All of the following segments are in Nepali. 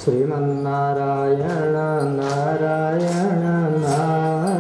श्रीमन्नारायण नारायण नारायण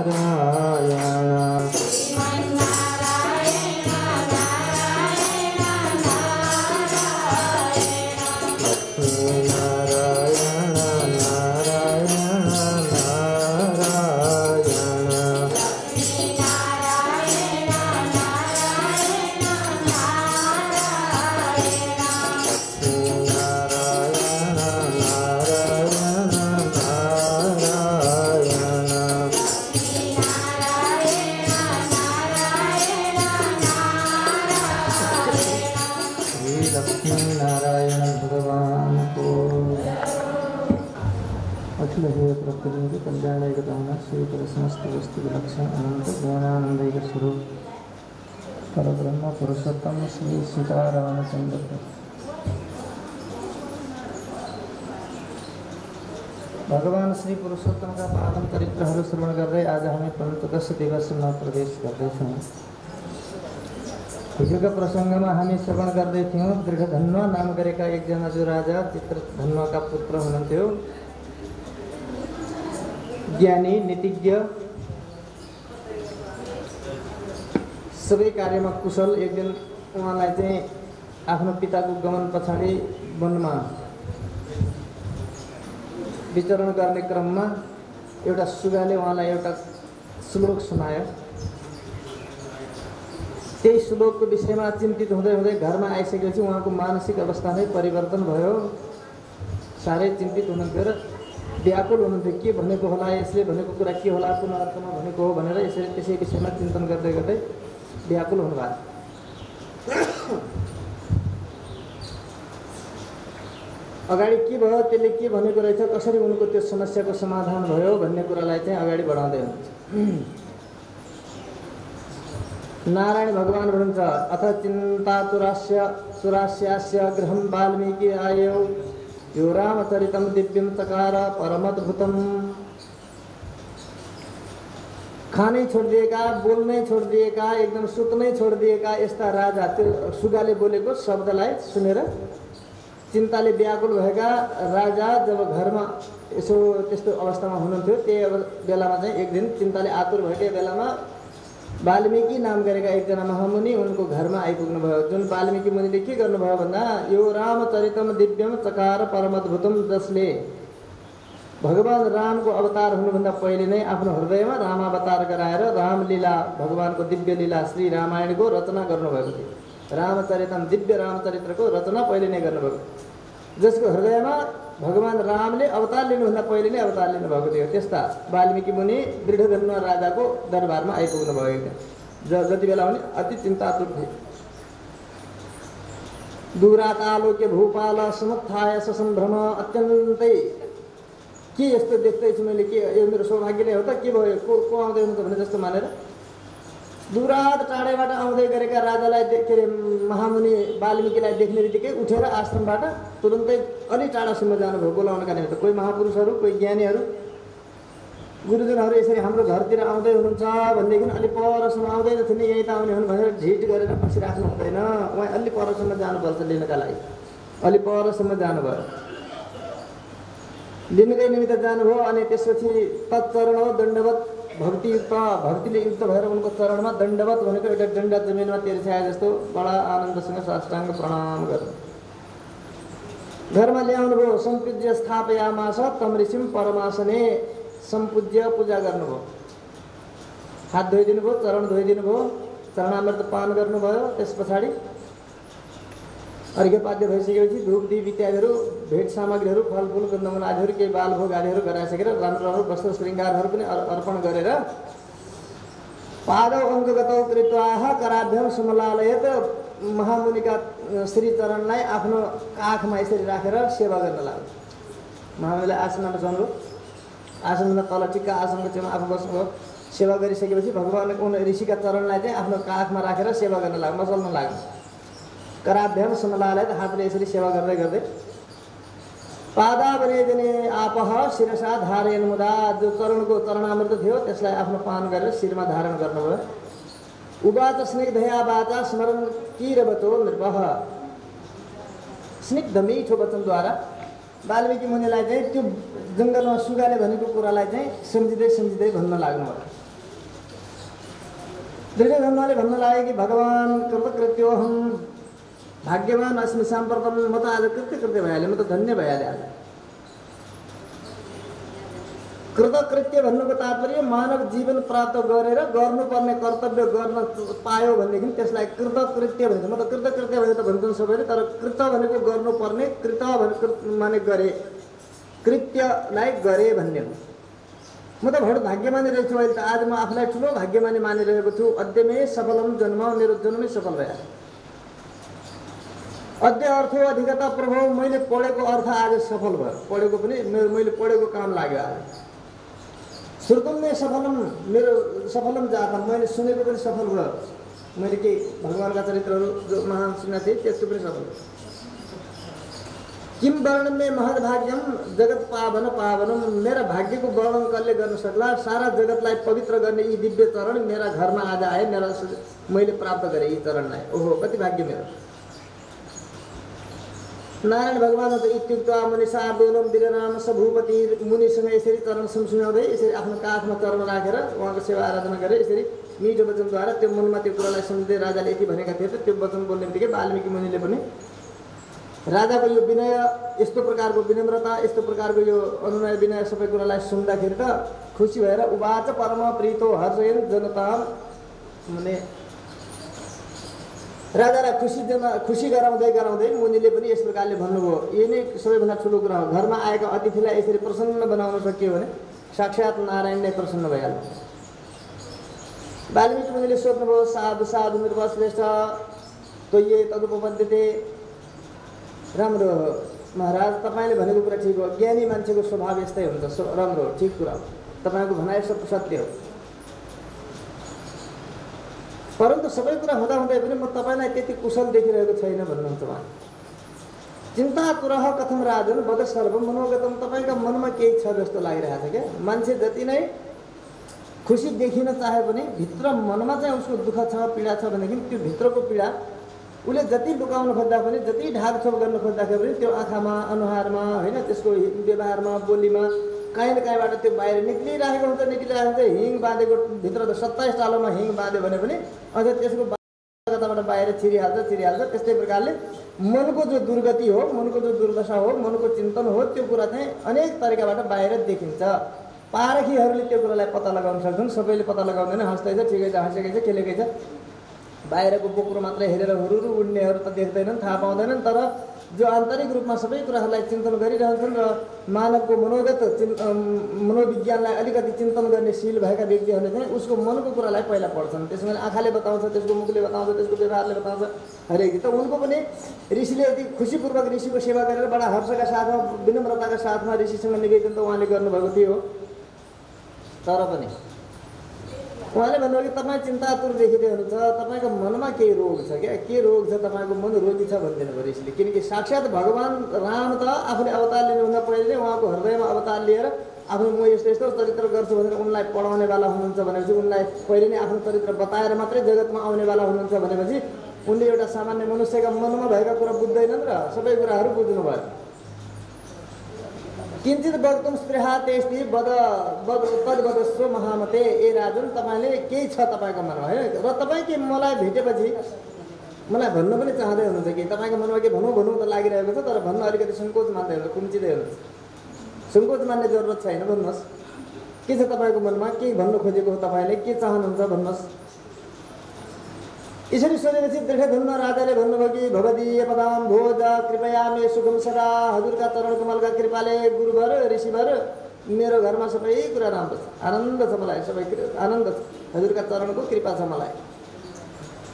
श्री समस्त वस्तु विलक्षण अनंत ज्ञानानंद स्वरूप परब्रह्म पुरुषोत्तम श्री सीतारामचंद्र भगवान श्री पुरुषोत्तम का पावन चरित्रहरू श्रवण गर्दै आज हामी पञ्चदश दिवसमा प्रवेश गर्दैछौँ। हिजोका प्रसङ्गमा हामी श्रवण गर्दै थियौँ दृढधन्व नाम गरेका एकजना जो राजा चित्रधन्वका पुत्र हुनुहुन्थ्यो। ज्ञानी नीतिज्ञ सबै कार्यमा कुशल। एक दिन उहाँलाई चाहिँ आफ्नो पिताको गमन पछाडि वनमा विचरण गर्ने क्रममा एउटा सुगाले उहाँलाई एउटा श्लोक सुनायो। त्यही श्लोकको विषयमा चिन्तित हुँदै हुँदै घरमा आइसकेपछि उहाँको मानसिक अवस्था नै परिवर्तन भयो। साह्रै चिन्तित हुनुहुन्थ्यो र व्याकुल हुनुहुन्थ्यो। के भनेको होला, यसले भनेको कुरा के होला, कुन अर्थमा भनेको हो भनेर यसरी त्यसै विषयमा चिन्तन गर्दै गर्दै व्याकुल हुनुभयो। अगाडि के भयो, त्यसले के भनेको रहेछ, कसरी उनको त्यो समस्याको समाधान भयो भन्ने कुरालाई चाहिँ अगाडि बढाउँदै हुनुहुन्छ। नारायण भगवान हुनुहुन्छ। अथ चिन्ता सुरास्यास्य गृहं वाल्मीकि आयो यो रामचरितम दिव्यम चकार परमद्भुतम। खानै छोडिदिएका, बोल्नै छोडिदिएका, एकदम सुत्नै छोडिदिएका यस्ता राजा, त्यो सुगाले बोलेको शब्दलाई सुनेर चिन्ताले व्याकुल भएका राजा जब घरमा यसो त्यस्तो अवस्थामा हुनुहुन्थ्यो, त्यही बेलामा चाहिँ एक दिन चिन्ताले आतुर भएकै बेलामा वाल्मीकि नाम गरेका एकजना महामुनि उनको घरमा आइपुग्नु भयो। जुन वाल्मीकि मुनिले के गर्नुभयो भन्दा यो रामचरितम दिव्यम चकार परमद्भुतम, जसले भगवान रामको अवतार हुनुभन्दा पहिले नै आफ्नो हृदयमा रामावतार गराएर रामलीला, भगवानको दिव्य लीला श्री रामायणको रचना गर्नुभएको थियो। रामचरितम दिव्य रामचरित्रको रचना पहिले नै गर्नुभएको, जसको हृदयमा भगवान रामले अवतार लिनुभन्दा पहिले नै अवतार लिनुभएको थियो। त्यस्ता वाल्मीकि मुनि दृढधन्व राजाको दरबारमा आइपुग्नु भएको थियो। जति बेला भने अति चिन्तातुर थिए। दूरात आलोक्य भूपाल समुत्थाय ससम्भ्रम। अत्यन्तै के यस्तो देख्दैछु मैले, के यो मेरो सौभाग्य नै हो त, के भयो, को आउँदै हुनुहुन्छ भने जस्तो मानेर दूरात टाढैबाट आउँदै गरेका राजालाई के अरे महामुनि वाल्मीकिलाई देख्ने बित्तिकै उठेर आश्रमबाट तुरुन्तै अलि टाढासम्म जानुभयो बोलाउनका निमित्त। कोही महापुरुषहरू, कोही ज्ञानीहरू, गुरुजनहरू यसरी हाम्रो घरतिर आउँदै हुनुहुन्छ भनेदेखि अलि परसम्म आउँदैन थिएन, यहीँ त आउने हुन् भनेर झिट गरेर बसिराख्नु हुँदैन। उहाँ अलि परसम्म जानुपर्छ लिनका लागि। अलि परसम्म जानुभयो, लिनकै निमित्त जानुभयो। अनि त्यसपछि तत्चरण दण्डवत भक्तिले युक्त भएर उनको चरणमा दण्डवत भनेको एउटा डन्डा जमिनमा तेर्स्याए जस्तो बडा आनन्दसँग साष्टाङ्ग प्रणाम गर्नु। घरमा ल्याउनु भयो। सम्पूज्य स्थापयामास तम ऋषिम परमासने। सम्पूज्य पूजा गर्नुभयो, हात धोइदिनु भयो, चरण धोइदिनु भयो, चरणामृत पान गर्नुभयो। त्यस पछाडि अर्घ्यपाद्य भइसकेपछि धूप दीप इत्यादिहरू, भेट सामग्रीहरू, फलफुल गन्धमूल आदिहरू, केही बालभोग आदिहरू गराइसकेर राम्रो राम्रो वस्त्र श्रृङ्गारहरू पनि अर्पण गरेर पादौ अङ्गगतौ कृत्वा कराभ्याम समलालयत। महामुनिका श्रीचरणलाई आफ्नो काखमा यसरी राखेर सेवा गर्न लाग्यो। महामुनिले आसनमा बस्नुभयो, आसनभन्दा तल टिक्का आसनको छेउमा आफू बस्नुभयो। सेवा गरिसकेपछि भगवानको उन ऋषिका चरणलाई चाहिँ आफ्नो काखमा राखेर सेवा गर्न लाग्यो, मसल्न लाग्यो। कराभ्याम समलालयत, हातले यसरी सेवा गर्दै गर्दै पादावरेजने आपह शिरसा धारयन मुदा। जो चरणको चरणामृत थियो त्यसलाई आफ्नो पान गरेर शिरमा धारण गर्नुभयो। उवाच स्निग्धया वाचा स्मरण कीरवतो नृपः। स्निग्ध मीठो वचनद्वारा वाल्मीकि मुनिलाई चाहिँ त्यो जङ्गलमा सुगाले भनेको कुरालाई चाहिँ सम्झिँदै सम्झिँदै भन्न लाग्नुभयो। दुर्योधनले भन्न लाग्यो कि भगवान कृतकृत्योहम, भाग्यवान अस्मि साम्प्रतम, म त आज कृत्य भइहालेँ, म त धन्य भइहालेँ आज। कृतकृत्य भन्नुको तात्पर्य मानव जीवन प्राप्त गरेर गर्नुपर्ने कर्तव्य गर्न पायो भनेदेखि त्यसलाई कृतकृत्य भन्छ। म त कृतकृत्य भनेर त भन्छन् सबैले, तर कृत भनेको गर्नुपर्ने, कृत भनेको माने गरे, कृत्यलाई गरे भन्ने हो। म त बडो भाग्यमानी रहेछु अहिले त, आज म आफूलाई ठुलो भाग्यमानी मानिरहेको छु। अद्यमे सफलम जन्म, मेरो जन्मै सफल भयो। अद्य अर्थो अधिकता प्रभाव, मैले पढेको अर्थ आज सफल भयो, पढेको पनि मैले पढेको काम लाग्यो आज। श्रुतम नै सफलम, मेरो सफलम जातम, मैले सुनेको पनि सफल भयो। मैले के भगवानका चरित्रहरू जो महान सुनेको थिएँ त्यसको पनि सफल भयो। किम वर्णन में महद भाग्यम जगत पावन पावनम, मेरा भाग्यको वर्णन कसले गर्न सक्ला? सारा जगतलाई पवित्र गर्ने यी दिव्य चरण मेरा घरमा आज आए, मेरा मैले प्राप्त गरेँ यी चरणलाई। ओहो कति भाग्य मेरो। नारायण भगवान त इत्युक्त्वा मुनिसा दोलम विरनाम स भूपति, मुनिसँग यसरी चरण सुनाउँदै यसरी आफ्नो काखमा चरण राखेर उहाँको सेवा आराधना गरेर यसरी मिठो वचनद्वारा त्यो मनमा त्यो कुरालाई सम्झिँदै राजाले यति भनेका थिए। त त्यो वचन बोल्ने बित्तिकै वाल्मीकि मुनिले पनि राजाको यो विनय, यस्तो प्रकारको विनम्रता, यस्तो प्रकारको यो अनुनय विनय सबै कुरालाई सुन्दाखेरि त खुसी भएर उवाच परम प्रीतो हर्षयन् जनता, माने राजालाई खुसी गराउँदै गराउँदै मुनिले पनि यस प्रकारले भन्नुभयो, यो नै सबैभन्दा ठुलो कुरा हो। घरमा आएका अतिथिलाई यसरी प्रसन्न बनाउन सकियो भने साक्षात् नारायण नै प्रसन्न भइहाल्छ। वाल्मीकि मुनिले सोध्नुभयो, साधु साधु नृपश्रेष्ठ त्वय्ये तदुपपद्यते, राम्रो हो महाराज, तपाईँले भनेको कुरा ठिक हो, ज्ञानी मान्छेको स्वभाव यस्तै हुन्छ, राम्रो हो, ठिक कुरा हो, तपाईँको भनाइ सब सत्य हो। परन्तु सबै कुरा हुँदाहुँदै पनि म तपाईँलाई त्यति कुशल देखिरहेको छैन भन्नुहुन्छ उहाँ। चिन्ता कुरह कथम राजन वद सर्व मनोगतम, तपाईँका मनमा केही छ जस्तो लागिरहेको छ क्या। मान्छे जति नै खुसी देखिन चाहे पनि भित्र मनमा चाहिँ उसको दुःख छ, पीडा छ भनेदेखि त्यो भित्रको पीडा उसले जति लुकाउन खोज्दा पनि, जति ढाकछोप गर्न खोज्दाखेरि पनि त्यो आँखामा, अनुहारमा, होइन, त्यसको व्यवहारमा, बोलीमा काहीँ न काहीँबाट त्यो बाहिर निक्लिरहेको हुन्छ। हिङ बाँधेको भित्र त 27 टालोमा हिङ बाँध्यो भने पनि अझ त्यसको कताबाट बाहिर छिरिहाल्छ। त्यस्तै प्रकारले मनको जो दुर्गति हो, मनको जो दुर्दशा हो, मनको चिन्तन हो, त्यो कुरा चाहिँ अनेक तरिकाबाट बाहिर देखिन्छ। पारखीहरूले त्यो कुरालाई पत्ता लगाउन सक्छन्, सबैले पत्ता लगाउँदैन। हाँस्दै छ, ठिकै छ, हाँसेकै छ, खेलेकै छ, बाहिरको बोक्रो मात्रै हेरेर हुरुरु उड्नेहरू त देख्दैनन्, थाहा पाउँदैनन्। तर जो आन्तरिक रूपमा सबै कुराहरूलाई चिन्तन गरिरहन्छन् र मानवको मनोगत मनोविज्ञानलाई अलिकति चिन्तन गर्ने शील भएका व्यक्तिहरूले चाहिँ उसको मनको कुरालाई पहिला पढ्छन्। त्यसमा आँखाले बताउँछ, त्यसको मुखले बताउँछ, त्यसको व्यवहारले बताउँछ हरेक। त उनको पनि ऋषिले यति खुसीपूर्वक ऋषिको सेवा गरेर बडा हर्षका साथमा, विनम्रताका साथमा ऋषिसँग निवेदन त उहाँले गर्नुभएको थियो। तर पनि उहाँले भन्नुभयो कि तपाईँ चिन्तातुर देखिँदै हुनुहुन्छ, तपाईँको मनमा केही रोग छ क्या, के रोग छ, तपाईँको मन रोगी छ भनिदिनु भयो ऋषिले। किनकि साक्षात् भगवान राम त आफूले अवतार लिनुभन्दा पहिले नै उहाँको हृदयमा अवतार लिएर आफ्नो म यस्तो यस्तो चरित्र गर्छु भनेर उनलाई पढाउनेवाला हुनुहुन्छ भनेपछि, उनलाई पहिले नै आफ्नो चरित्र बताएर मात्रै जगतमा आउनेवाला हुनुहुन्छ भनेपछि उनले एउटा सामान्य मनुष्यका मनमा भएका कुरा बुझ्दैनन् र सबै कुराहरू बुझ्नुभयो। किञ्चित वक्तुम स्पृहा तेस्ति तद्वदस्व महामते, ए राजन तपाईँले केही छ तपाईँको मनमा, होइन, र तपाईँ के मलाई भेटेपछि मलाई भन्न पनि चाहँदै हुनुहुन्छ कि तपाईँको मनमा के भनौँ त लागिरहेको छ, तर भन्न अलिकति सङ्कोच मान्दै हुनुहुन्छ, कुम्चिँदै हुनुहुन्छ। सङ्कोच मान्ने जरुरत छैन, भन्नुहोस् के छ तपाईँको मनमा, के भन्नु खोजेको हो, तपाईँले के चाहनुहुन्छ भन्नुहोस्। यसरी सोधेपछि दृढधन्न राजाले भन्नुभयो कि भवदीय पदाम भोज कृपया मे सुखम सदा, हजुरका चरण कमलका कृपाले गुरुवर ऋषिवर मेरो घरमा सबै कुरा राम्रो छ, आनन्द छ, मलाई सबै आनन्द छ, हजुरका चरणको कृपा छ मलाई।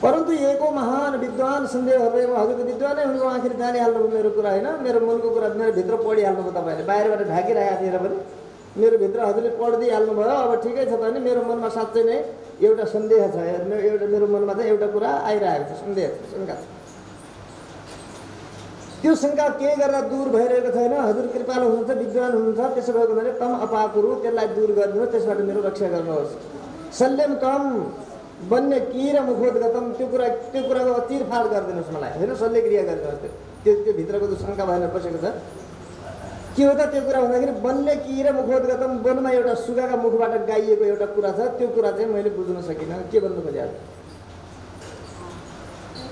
परन्तु एको महान विद्वान सन्देह हृदयमा, हजुरको विद्वानै हुनुभयो, आखिर जानिहाल्नुभयो मेरो कुरा, होइन, मेरो मनको कुरा मेरो भित्र पढिहाल्नुभयो तपाईँले, बाहिरबाट ढाकिरहेको थिएर पनि मेरो भित्र हजुरले पढिदिइहाल्नुभयो। अब ठिकै छ भने मेरो मनमा साँच्चै नै एउटा सन्देह छ, मेरो मनमा चाहिँ एउटा कुरा आइरहेको छ, सन्देह छ, शङ्का छ। त्यो शङ्का केही गरेर दूर भइरहेको छैन, हजुर कृपालु हुनुहुन्छ, विद्वान हुनुहुन्छ, त्यसो भएको हुनाले तम अपाकुरु, त्यसलाई दूर गरिदिनुहोस्, त्यसबाट मेरो रक्षा गर्नुहोस्। शल्यम तम वन्य किर मुखोद्गतम, त्यो कुराको चिरफाड गरिदिनुहोस् मलाई, होइन, शल्य क्रिया गरिदिनुहोस्। त्यो भित्रको जो शङ्का भएर बसेको छ के हो त त्यो कुरा भन्दाखेरि वनले किर मुखोद्गतम, वनमा एउटा सुगाका मुखबाट गाइएको एउटा कुरा छ, त्यो कुरा चाहिँ मैले बुझ्न सकिनँ। के भन्नु खोज्या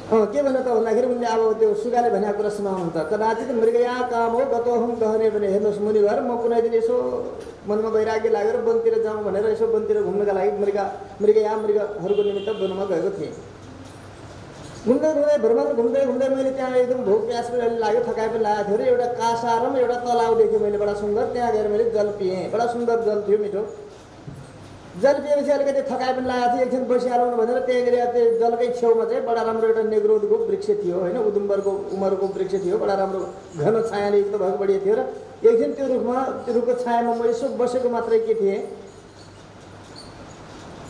के भन्नु त भन्दाखेरि उनले अब त्यो सुगाले भनेको कुरा सुनाउनुहुन्छ। कदाचित मृगया काम हो गतोहम गहने भने हेर्नुहोस् मुनिवर, म कुनै दिन यसो मनमा वैराग्य लागेर वनतिर जाउँ भनेर यसो वनतिर घुम्नका लागि मृगहरूको निमित्त वनमा गएको थिएँ। घुम्दै घुम्दै भ्रमण घुम्दै घुम्दै मैले त्यहाँ एकदम भोक प्यास पनि लाग्यो, थकाइ पनि लागेको थियो र एउटा कासा र एउटा तलाउ देखेँ मैले बडा सुन्दर। त्यहाँ गएर मैले जल पिएँ, बडा सुन्दर जल थियो, मिठो जल पिएपछि अलिकति थकाइ पनि लागेको थियो। एकछिन बसिहालौँ भनेर त्यहाँनिर त्यो जलकै छेउमा चाहिँ बडा राम्रो एउटा नेग्रोदको वृक्ष थियो होइन, उमरको वृक्ष थियो, बडा राम्रो घन छायाले युक्त भएको बढिया थियो। र एकछिन त्यो रुखको छायामा म यसो बसेको मात्रै के थिएँ,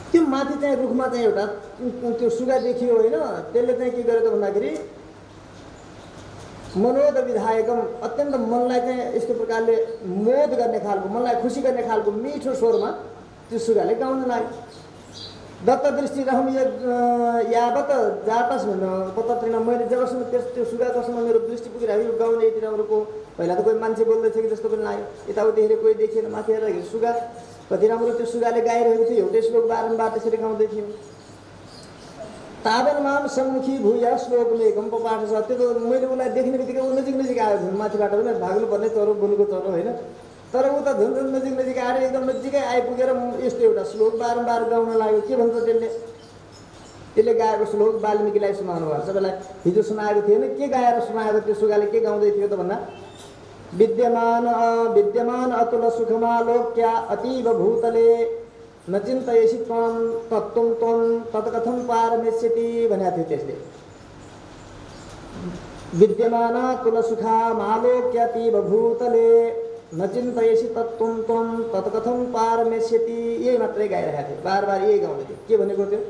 त्यो माथि चाहिँ रुखमा चाहिँ एउटा त्यो सुगा देखियो होइन। त्यसले चाहिँ के गर्यो त भन्दाखेरि मनोद विधायकम, अत्यन्त मनलाई चाहिँ यस्तो प्रकारले मोद गर्ने खालको, मनलाई खुसी गर्ने खालको मिठो स्वरमा त्यो सुगाले गाउन लाग्यो। दत्त दृष्टि रहम यावत जातस भन्नु पत्रिन, मैले जबसम्म त्यो सुगाकोसम्म मेरो दृष्टि पुगिरहेको गाउने यति राम्रोको, पहिला त कोही मान्छे बोल्दै थियो कि जस्तो पनि लाग्यो, यताउति हेरेर कोही देखिएन, माथि हेरेर सुगा कति राम्रो त्यो सुगाले गाइरहेको थियो। एउटै श्लोक बारम्बार त्यसरी गाउँदै थियो। ताबन माम सम्मुखी भूया श्लोक मेघम पाठ छ, त्यो मैले उसलाई देख्ने बित्तिकै ऊ नजिक आयो झन्, माथिबाट पनि भाग्नुपर्ने चरो बोलको चरो होइन, तर ऊ त झन् नजिक आएर एकदम नजिकै आइपुगेर यस्तो एउटा श्लोक बारम्बार गाउन लाग्यो। के भन्छ त्यसले गाएको श्लोक वाल्मीकिलाई सुनाउनु भयो। सबैलाई हिजो सुनाएको थिएन, के गाएर सुनाएको त्यो सुगाले के गाउँदै थियो त भन्दा विद्यमान अतुल सुखमालोक्या अतीव भूतले न चिन्तयसि त्वं तत्त्वं त्वं तत्कथं पारमेष्यति भनेको थियो त्यसले। विद्यमान अतुल सुखमालोक्या अतीव भूतले न चिन्तयसि तत्त्वं त्वं तत्कथं पारमेष्यति, यही मात्रै गाइरहेको थियो, बार यही गाउँदै थियो। के भनेको थियो,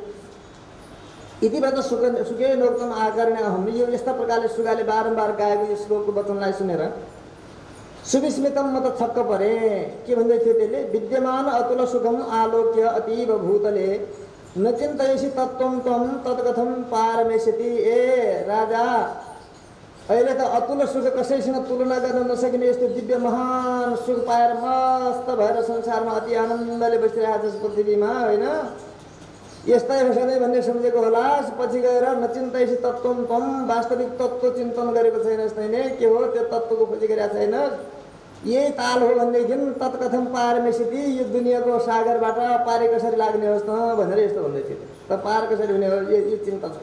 इतिबाट सुखे नोक्तम आकर्णे अहम, यो यस्ता प्रकारले सुगाले बारम्बार गाएको यो श्लोकको वचनलाई सुनेर सुविस्मितम, म त छक्क परेँ। के भन्दै थियो त्यसले, विद्यमान अतुल सुखम आलोक्य अतीव भूतले न चिन्तयसि तत्त्वं त्वं तत्कथं पारमेष्यति। ए राजा, अहिले त अतुल सुख कसैसँग तुलना गर्न नसकिने यस्तो दिव्य महान सुख पाएर मस्त भएर संसारमा अति आनन्दले बसिरहेको छ पृथ्वीमा होइन, यस्तै हो सधैँ भन्ने सम्झेको होला। पछि गएर नचिन्तयसि तत्त्वं त्वं, वास्तविक तत्त्व चिन्तन गरेको छैनस् तैँले, के हो त्यो तत्त्वको खोजी गरेका छैनस्, यही ताल हो भनेदेखि तत्कथं पारमेष्यति, यो दुनियाँको सागरबाट पारे कसरी लाग्ने होस् त भनेर यस्तो भन्दै थियो। त पार कसरी हुने हो यो चिन्ता छ,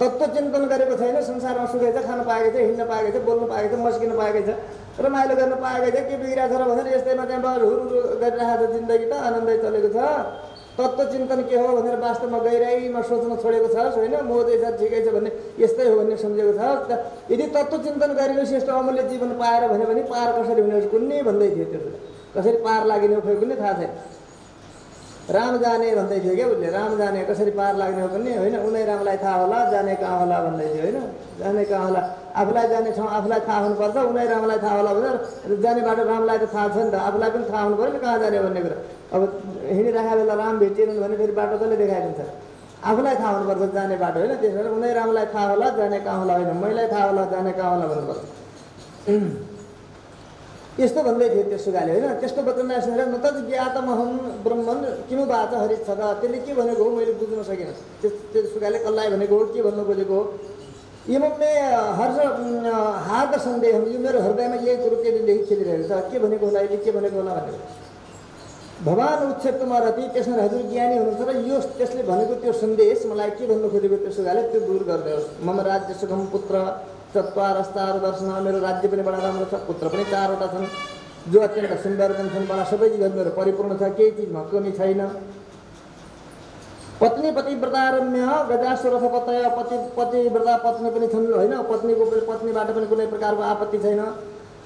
तत्त्व चिन्तन गरेको छैन, संसारमा सुखै छ, खान पाएको छ, हिँड्न पाएको छ, बोल्न पाएको छ, मस्किन पाएको छ, रमाइलो गर्न पाएको छ, के बिग्रिरहेको छ र भनेर यस्तैमा चाहिँ हुरु गरिरहेको छ जिन्दगी, त आनन्दै चलेको छ। तत्त्व चिन्तन के हो भनेर वास्तवमा गहिराइमा सोच्न छोडेको छस् होइन, मोदै छ ठिकै छ भन्ने यस्तै हो भन्ने सम्झेको छ। यदि तत्त्व चिन्तन गरिनुहोस् यस्तो अमूल्य जीवन पाएर भने पार कसरी हुने कुन्नी भन्दै थियो। त्यो कसरी पार लाग्ने हो खोइ पनि थाहा छैन। राम जाने भन्दै थियो क्या उसले, राम जाने कसरी पार लाग्ने हो पनि होइन, उनै रामलाई थाहा होला, जाने कहाँ होला भन्दै थियो होइन, जाने कहाँ होला, आफूलाई जाने ठाउँ आफूलाई थाहा हुनुपर्छ, उनै रामलाई थाहा होला भनेर जाने बाटो रामलाई त थाहा छ नि त, आफूलाई पनि थाहा हुनु पऱ्यो नि कहाँ जाने भन्ने कुरा। अब हिँडिरहेको बेला राम भेटिएनन् भने फेरि बाटो कसले देखाइदिन्छ, आफूलाई थाहा हुनुपर्छ जाने बाटो होइन। त्यस भएर उनै रामलाई थाहा होला, जाने कहाँ होला होइन, मैलाई थाहा होला, जाने कहाँ होला भन्नुपर्छ। यस्तो भन्दै थियो त्यो सुगाले होइन। त्यस्तो वचनलाई सुनेर न त ज्ञातमहं ब्रह्मन् किमु वाच हरिच्छद, त्यसले के भनेको हो मैले बुझ्न सकिनँ। त्यो सुगाले कसलाई भनेको हो, के भन्नु खोजेको हो। यो मे हर्ष हार्द सन्देह, यो मेरो हृदयमा यही कुरो के दिनदेखि खेलिरहेको छ, के भनेको होला यसले, के भनेको होला भनेको। भगवान् उच्छेत्तमा रति, त्यसमा हजुर ज्ञानी हुनुहुन्छ र यो त्यसले भनेको त्यो सन्देश मलाई के भन्नु खोजेको त्यो सुगाले त्यो दूर गरिदियोस्। मम राज्य सुखम पुत्र चत्वारस्तार दर्शन, मेरो राज्य पनि बडा राम्रो छ, पुत्र पनि 4वटा छन् जो अत्यन्त सुन्दर पनि छन्, बडा सबै चिज मेरो परिपूर्ण छ, केही चिजमा कमी छैन। पत्नी पतिव्रता रम्य गजासुरथ पतय, पतिव्रता पत्नी पनि छन् होइन, पत्नीबाट पनि कुनै प्रकारको आपत्ति छैन।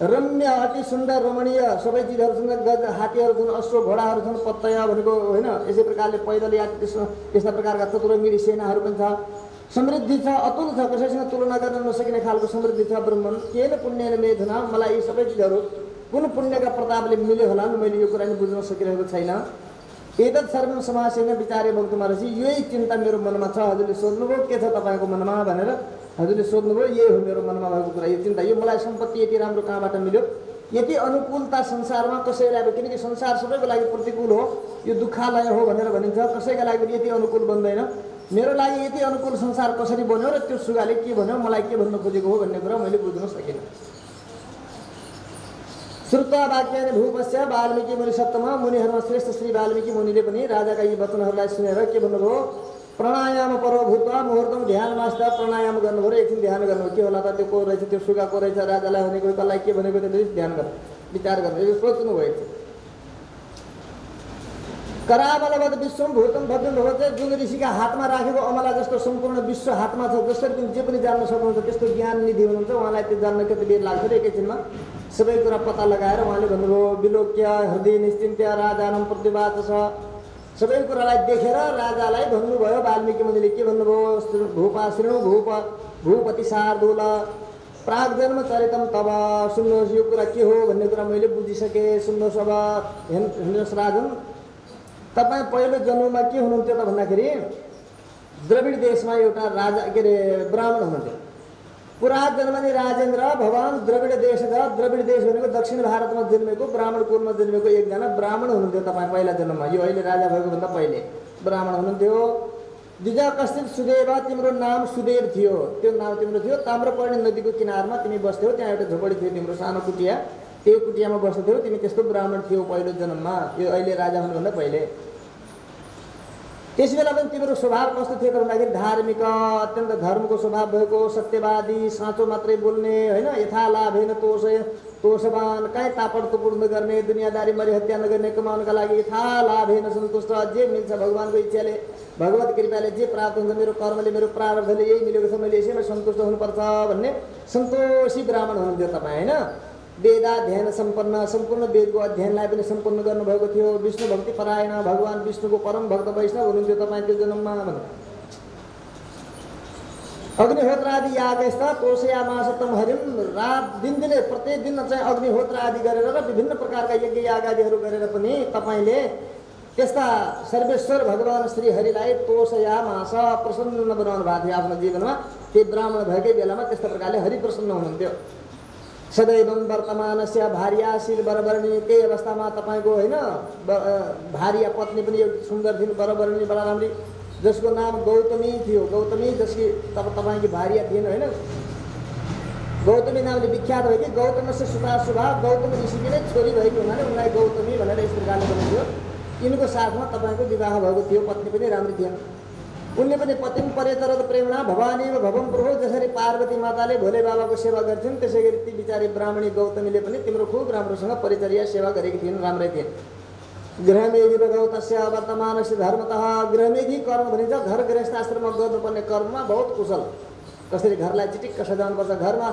रम्य अति सुन्दर रमणीय सबै चिजहरू छन्, गज हात्तीहरू छन्, अश्व घोडाहरू छन्, पत्तय भनेको होइन यसै प्रकारले पैदल या त्यस्ता प्रकारका चतुरङ्गिरी सेनाहरू पनि छ। समृद्धि छ, अतुल छ, कसैसँग तुलना गर्न नसकिने खालको समृद्धि छ। ब्रह्मन् केन पुण्यले मेधुना, मलाई यी सबै चिजहरू कुन पुण्यका प्रतापले मिल्यो होला मैले यो कुरा नि बुझ्न सकिरहेको छैन। एतत् सर्वं समासेन विचारे भक्तमहर्षि, यही चिन्ता मेरो मनमा छ। हजुरले सोध्नुभयो के छ तपाईँको मनमा भनेर, हजुरले सोध्नुभयो यही हो मेरो मनमा भएको कुरा, यो चिन्ता। यो मलाई सम्पत्ति यति राम्रो कहाँबाट मिल्यो, यति अनुकूलता संसारमा कसैलाई, किनकि संसार सबैको लागि प्रतिकूल हो, यो दुःखालय हो भनेर भनिन्छ, कसैका लागि यति अनुकूल बन्दैन। मेरो लागि यति अनुकूल संसार कसरी बन्यो र त्यो सुगाले के भन्यो, मलाई के भन्न खोजेको हो भन्ने कुरा मैले बुझ्न सकिनँ। श्रुत्वा वाक्यानि भूपस्य वाल्मीकि मुनि सप्तम, मुनिहरूमा श्रेष्ठ श्री वाल्मीकि मुनिले पनि राजाका यी वचनहरूलाई सुनेर के भन्नुभयो, प्राणायाम परो भूत्वा मुहुर्तम ध्यानमास्ता, प्राणायाम गर्नुभयो र एकछिन ध्यान गर्नुभयो। के होला त, त्यो को रहेछ, त्यो सुगा को रहेछ, राजालाई भनेको कसलाई के भनेको, त्यो ध्यान गर्नु, विचार गर्नु, यो सोच्नु भएको छ। कराबलवद विश्वम भूतम भव्यम भवत्, जुन ऋषिका हातमा राखेको अमला जस्तो सम्पूर्ण विश्व हातमा छ, जसरी पनि जे पनि जान्न सक्नुहुन्छ त्यस्तो ज्ञान निधि हुनुहुन्छ। उहाँलाई त्यो जान्न कति बेर लाग्छ र एकैछिनमा सबै कुरा पत्ता लगाएर उहाँले भन्नुभयो, विलोक्य हृदय निश्चिन्त्य राजानम प्रतिवाच छ। सबै कुरालाई देखेर राजालाई भन्नुभयो वाल्मीकि मुनिले, के भन्नुभयो, भूपा श्रृणु भूपति शार्दूल प्राग्जन्म चरितम तब, सुन्नुहोस् यो कुरा के हो भन्ने कुरा मैले बुझिसकेँ, सुन्नुहोस् अब हेर्नुहोस् राजन, तपाईँ पहिलो जन्ममा के हुनुहुन्थ्यो त भन्दाखेरि द्रविड देशमा एउटा राजा के अरे ब्राह्मण हुनुहुन्थ्यो। पुरा जन्मनि राजेन्द्र भगवान द्रविड देश छ, द्रविड देश भनेको दक्षिण भारतमा जन्मेको ब्राह्मण कुलमा जन्मेको एकजना ब्राह्मण हुनुहुन्थ्यो तपाईँ पहिला जन्ममा, यो अहिले राजा भएको भन्दा पहिले ब्राह्मण हुनुहुन्थ्यो। द्विज कश्चित सुदेव, तिम्रो नाम सुदेव थियो, त्यो नाम तिम्रो थियो। ताम्रपर्णी नदीको किनारमा तिमी बस्थ्यौ, त्यहाँ एउटा झोपडी थियो तिम्रो सानो कुटिया, त्यो कुटियामा बस्थ्यौ, तिमी त्यस्तो ब्राह्मण थियो पहिलो जन्ममा, यो अहिले राजा हुनुभन्दा पहिले। त्यस बेला पनि तिम्रो स्वभाव कस्तो थियो त भन्दाखेरि धार्मिक, अत्यन्त धर्मको स्वभाव भएको, सत्यवादी, साँचो मात्रै बोल्ने, होइन, यथालाभेन तोषवान, कहीँ तापड तुपुड नगर्ने, दुनियाँदारी मरिहत्या नगर्ने, कमाउनका लागि यथालाभेन सन्तुष्ट, जे मिल्छ भगवानको इच्छाले भगवत कृपाले जे प्राप्त हुन्छ, मेरो कर्मले मेरो प्रारब्धले यही मिलेको छ, मैले यसैमा सन्तुष्ट हुनुपर्छ भन्ने सन्तोषी ब्राह्मण हुनुहुन्थ्यो तपाईँ, होइन। वेदाध्ययन सम्पन्न, सम्पूर्ण वेदको अध्ययनलाई पनि सम्पन्न गर्नुभएको थियो। विष्णु भक्ति परायण, भगवान विष्णुको परम भक्त वैष्णव हुनुहुन्थ्यो तपाईँ त्यो जन्ममा भने। अग्निहोत्र आदि यागस्थ तोषयामास तम हरिम, रात दिनदिनै प्रत्येक दिन चाहिँ अग्निहोत्र आदि गरेर र विभिन्न प्रकारका यज्ञ याग आदिहरू गरेर पनि तपाईँले त्यस्ता सर्वेश्वर भगवान श्री हरिलाई तोषयामास, प्रसन्न बनाउनु भएको थियो आफ्नो जीवनमा। त्यो ब्राह्मण भएकै बेलामा त्यस्ता प्रकारले हरि प्रसन्न हुनुहुन्थ्यो। सदैवं वर्तमानस्य भार्याशील बरबर्णी, त्यही अवस्थामा तपाईँको होइन भार्या पत्नी पनि एउटा सुन्दर थिइन्, बरबर्णी बडा राम्री, जसको नाम गौतमी थियो। गौतमी जसकी तपाईँकी भार्या थिइन्, होइन, गौतमी नामले विख्यात भयो कि गौतमस्य सुता शुभा, गौतम ऋषिकी नै छोरी भएको हुनाले उनलाई गौतमी भनेर यस प्रकारले भनिन्थ्यो। यिनको साथमा तपाईँको विवाह भएको थियो, पत्नी पनि राम्री थिएन। उनले पनि पतिम परेतरत प्रेमणा भवानी भवम प्रभु, जसरी पार्वती माताले भोले बाबाको सेवा गर्थिन् त्यसै गरी ती बिचारी ब्राह्मणी गौतमीले पनि तिम्रो खुब राम्रोसँग परिचर्या सेवा गरेकी थिइन्, राम्रै थिइन्। गृहमेधी गौतस्य वर्तमानस्य धर्मतः, गृहमेधी कर्म भनिन्छ घर गृहस्थ आश्रममा गर्नुपर्ने कर्ममा बहुत कुशल, कसरी घरलाई चिटिक्क सजाउनुपर्छ, घरमा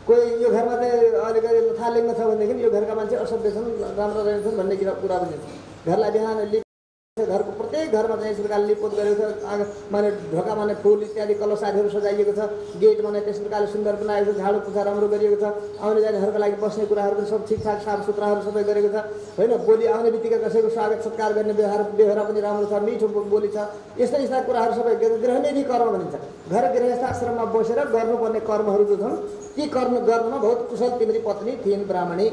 कोही यो घरमा चाहिँ अलिकति लथालिङ्ग छ भनेदेखि यो घरका मान्छे असभ्य छन्, राम्रो रहेछन् भन्ने कुरा पनि छ। घरलाई बिहान घरको प्रत्येक घरमा चाहिँ यस प्रकारले लिपोत गरेको छ, माने ढोका माने फुल इत्यादि कलश आदिहरू सजाइएको छ, गेट माने त्यस प्रकारले सुन्दर बनाएको छ, झाडु पुछा राम्रो गरिएको छ, आउने जानेहरूको लागि बस्ने कुराहरू पनि सब ठिकठाक साफ सुथराहरू सबै गरेको छ, होइन। बोली आउने बित्तिकै कसैको स्वागत सत्कार गर्ने व्यवहार पनि राम्रो छ, मिठो बोली छ, यस्ता यस्ता कुराहरू सबै गृहमेधी कर्म भनिन्छ। घर गृहस्थ आश्रममा बसेर गर्नुपर्ने कर्महरू जो छन् ती कर्म गर्नमा बहुत कुशल तिम्री पत्नी थिइन् ब्राह्मणी।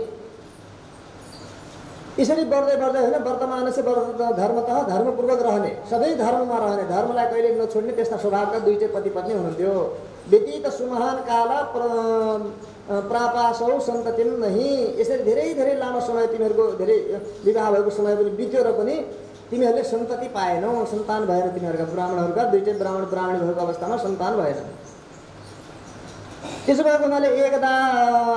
यसरी बढ्दै बढ्दै होइन वर्तमान से धर्मतः धर्मपूर्वक रहने, सधैँ धर्ममा रहने, धर्मलाई कहिले नछोड्ने त्यस्ता स्वभावका दुईटै पति पत्नी हुनुहुन्थ्यो। व्यतीत सुमहान काल प्रापासौ सन्ततिम नहीं, यसरी धेरै धेरै लामो समय तिमीहरूको धेरै विवाह भएको समय पनि बित्यो र पनि तिमीहरूले सन्तति पाएनौ, सन्तान भएन तिमीहरूका ब्राह्मणहरूका, दुईटै ब्राह्मणी भएको अवस्थामा सन्तान भएन। त्यसो भएको हुनाले एकदा